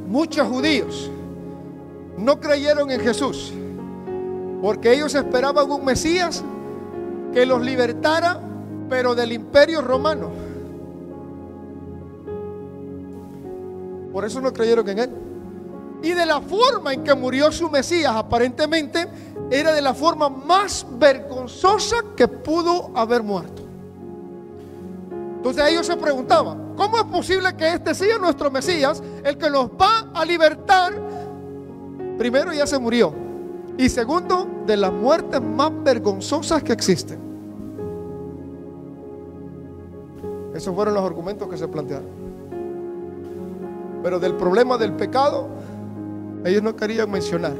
Muchos judíos no creyeron en Jesús porque ellos esperaban un Mesías que los libertara, pero del imperio romano. Por eso no creyeron en Él. Y de la forma en que murió su Mesías, aparentemente, era de la forma más vergonzosa que pudo haber muerto. Entonces ellos se preguntaban: ¿cómo es posible que este sea nuestro Mesías, el que nos va a libertar? Primero, ya se murió. Y segundo, de las muertes más vergonzosas que existen. Esos fueron los argumentos que se plantearon. Pero del problema del pecado, ellos no querían mencionar.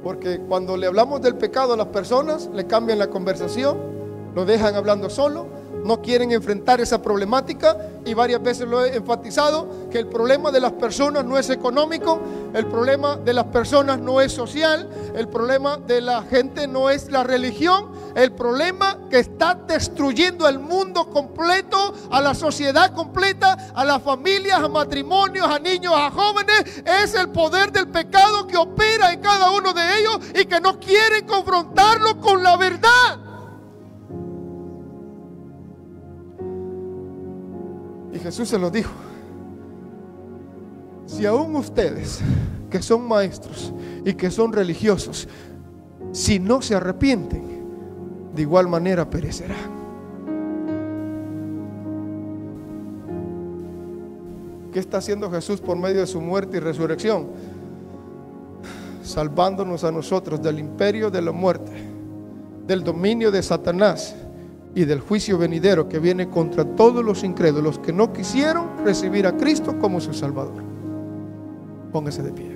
Porque cuando le hablamos del pecado a las personas, le cambian la conversación, lo dejan hablando solo, no quieren enfrentar esa problemática. Y varias veces lo he enfatizado, que el problema de las personas no es económico, el problema de las personas no es social, el problema de la gente no es la religión. El problema que está destruyendo al mundo completo, a la sociedad completa, a las familias, a matrimonios, a niños, a jóvenes, es el poder del pecado que opera en cada uno de ellos y que no quieren confrontarlo con la verdad. Y Jesús se lo dijo: si aún ustedes, que son maestros y que son religiosos, si no se arrepienten, de igual manera perecerán. ¿Qué está haciendo Jesús por medio de su muerte y resurrección? Salvándonos a nosotros del imperio de la muerte, del dominio de Satanás y del juicio venidero que viene contra todos los incrédulos que no quisieron recibir a Cristo como su Salvador. Póngase de pie.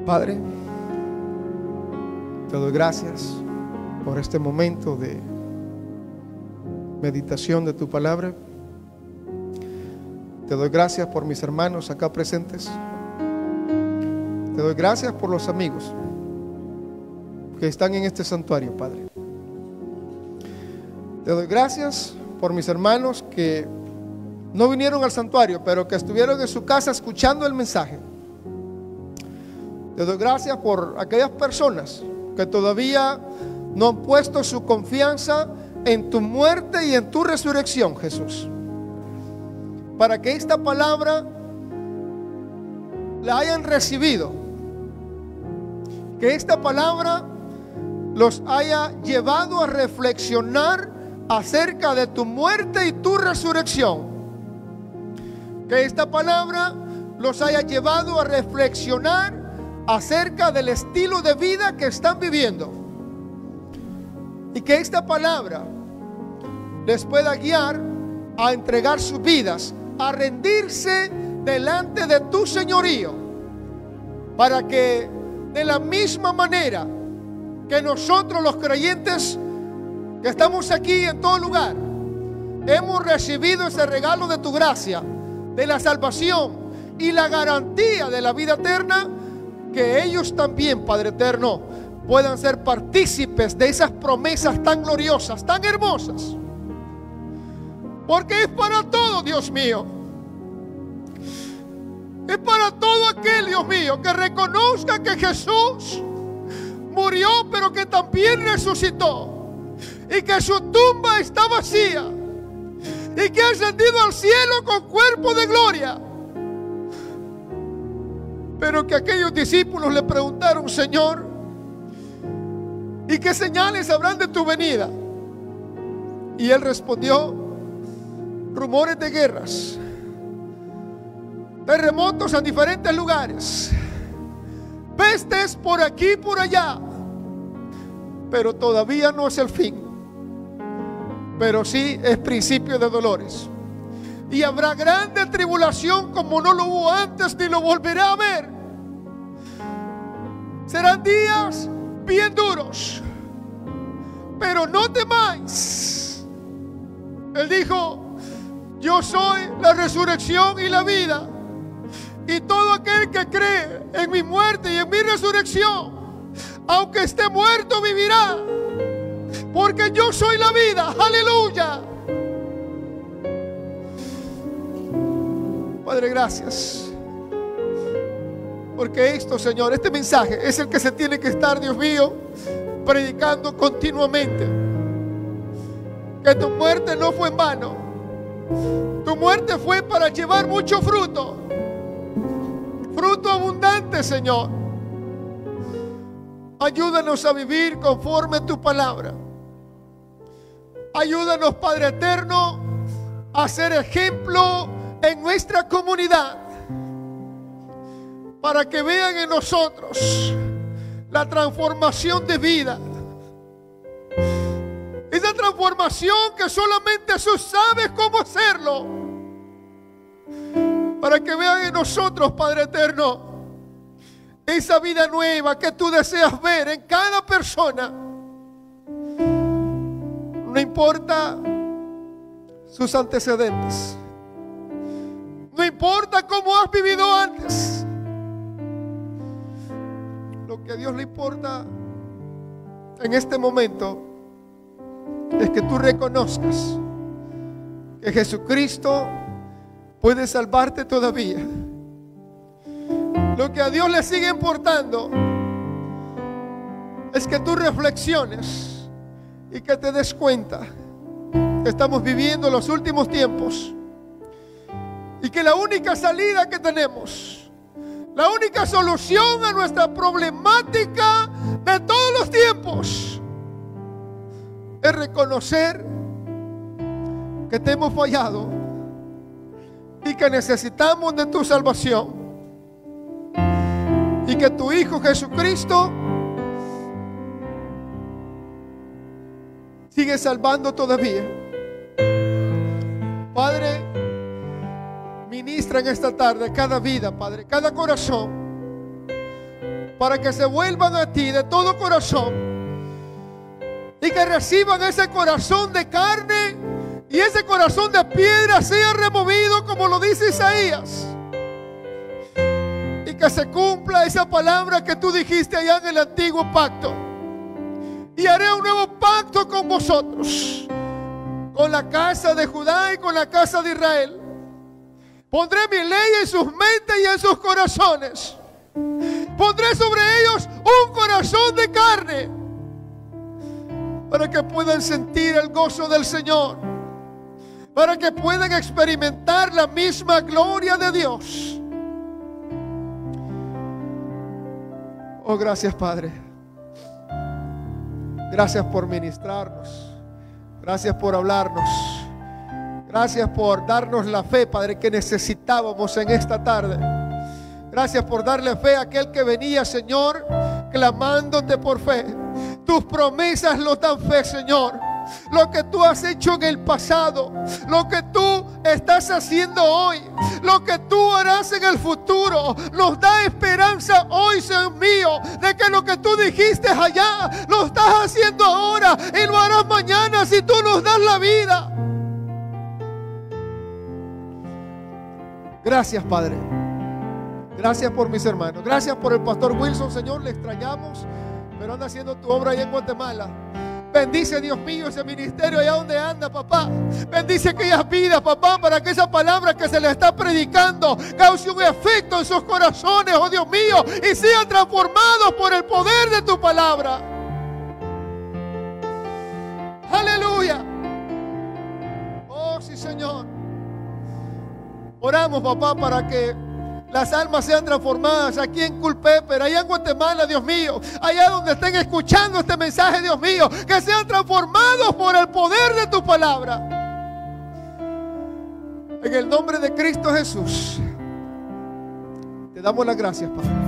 Padre, te doy gracias por este momento de meditación de tu palabra. Te doy gracias por mis hermanos acá presentes. Te doy gracias por los amigos que están en este santuario, Padre. Te doy gracias por mis hermanos que no vinieron al santuario, pero que estuvieron en su casa escuchando el mensaje. Te doy gracias por aquellas personas que todavía no han puesto su confianza en tu muerte y en tu resurrección, Jesús. Para que esta palabra la hayan recibido, que esta palabra los haya llevado a reflexionar acerca de tu muerte y tu resurrección, que esta palabra los haya llevado a reflexionar acerca del estilo de vida que están viviendo, y que esta palabra les pueda guiar a entregar sus vidas, a rendirse delante de tu señorío, para que de la misma manera que nosotros los creyentes que estamos aquí en todo lugar hemos recibido ese regalo de tu gracia, de la salvación y la garantía de la vida eterna, que ellos también, Padre eterno, puedan ser partícipes de esas promesas tan gloriosas, tan hermosas, porque es para todo, Dios mío. Es para todo aquel, Dios mío, que reconozca que Jesús murió, pero que también resucitó, y que su tumba está vacía, y que ha ascendido al cielo con cuerpo de gloria. Pero que aquellos discípulos le preguntaron: Señor, ¿y qué señales habrán de tu venida? Y él respondió: rumores de guerras, terremotos en diferentes lugares, pestes por aquí y por allá, pero todavía no es el fin, pero sí es principio de dolores. Y habrá grande tribulación como no lo hubo antes ni lo volverá a ver. Serán días bien duros, pero no temáis. Él dijo: yo soy la resurrección y la vida, y todo aquel que cree en mi muerte y en mi resurrección, aunque esté muerto, vivirá, porque yo soy la vida. Aleluya. Padre, gracias, porque esto, Señor, este mensaje es el que se tiene que estar, Dios mío, predicando continuamente. Que tu muerte no fue en vano. Tu muerte fue para llevar mucho fruto, fruto abundante, Señor. Ayúdanos a vivir conforme a tu palabra. Ayúdanos, Padre eterno, a ser ejemplo en nuestra comunidad, para que vean en nosotros la transformación de vida, esa transformación que solamente tú sabes cómo hacerlo, para que vean en nosotros, Padre eterno, esa vida nueva que tú deseas ver en cada persona. No importa sus antecedentes, no importa cómo has vivido antes. Lo que a Dios le importa en este momento es que tú reconozcas que Jesucristo puede salvarte todavía. Lo que a Dios le sigue importando es que tú reflexiones y que te des cuenta que estamos viviendo los últimos tiempos, y que la única salida que tenemos, la única solución a nuestra problemática de todos los tiempos, es reconocer que te hemos fallado y que necesitamos de tu salvación, y que tu Hijo Jesucristo sigue salvando todavía. Padre, ministra en esta tarde cada vida, Padre, cada corazón, para que se vuelvan a ti de todo corazón y que reciban ese corazón de carne, y ese corazón de piedra sea removido, como lo dice Isaías, y que se cumpla esa palabra que tú dijiste allá en el antiguo pacto: y haré un nuevo pacto con vosotros, con la casa de Judá y con la casa de Israel. Pondré mi ley en sus mentes y en sus corazones. Pondré sobre ellos un corazón de carne, para que puedan sentir el gozo del Señor, para que puedan experimentar la misma gloria de Dios. Oh, gracias, Padre. Gracias por ministrarnos. Gracias por hablarnos. Gracias por darnos la fe, Padre, que necesitábamos en esta tarde. Gracias por darle fe a aquel que venía, Señor, clamándote por fe. Tus promesas lo dan fe, Señor. Lo que tú has hecho en el pasado, lo que tú estás haciendo hoy, lo que tú harás en el futuro, nos da esperanza hoy, Señor mío, de que lo que tú dijiste allá, lo estás haciendo ahora y lo harás mañana si tú nos das la vida. Gracias, Padre. Gracias por mis hermanos. Gracias por el pastor Wilson, Señor. Le extrañamos, pero anda haciendo tu obra allá en Guatemala. Bendice, Dios mío, ese ministerio allá donde anda, papá. Bendice aquellas vidas, papá, para que esa palabra que se le está predicando cause un efecto en sus corazones, oh Dios mío, y sean transformados por el poder de tu palabra. Aleluya. Oh, sí, Señor. Oramos, papá, para que las almas sean transformadas aquí en Culpeper, allá en Guatemala, Dios mío, allá donde estén escuchando este mensaje, Dios mío, que sean transformados por el poder de tu palabra. En el nombre de Cristo Jesús, te damos las gracias, Padre.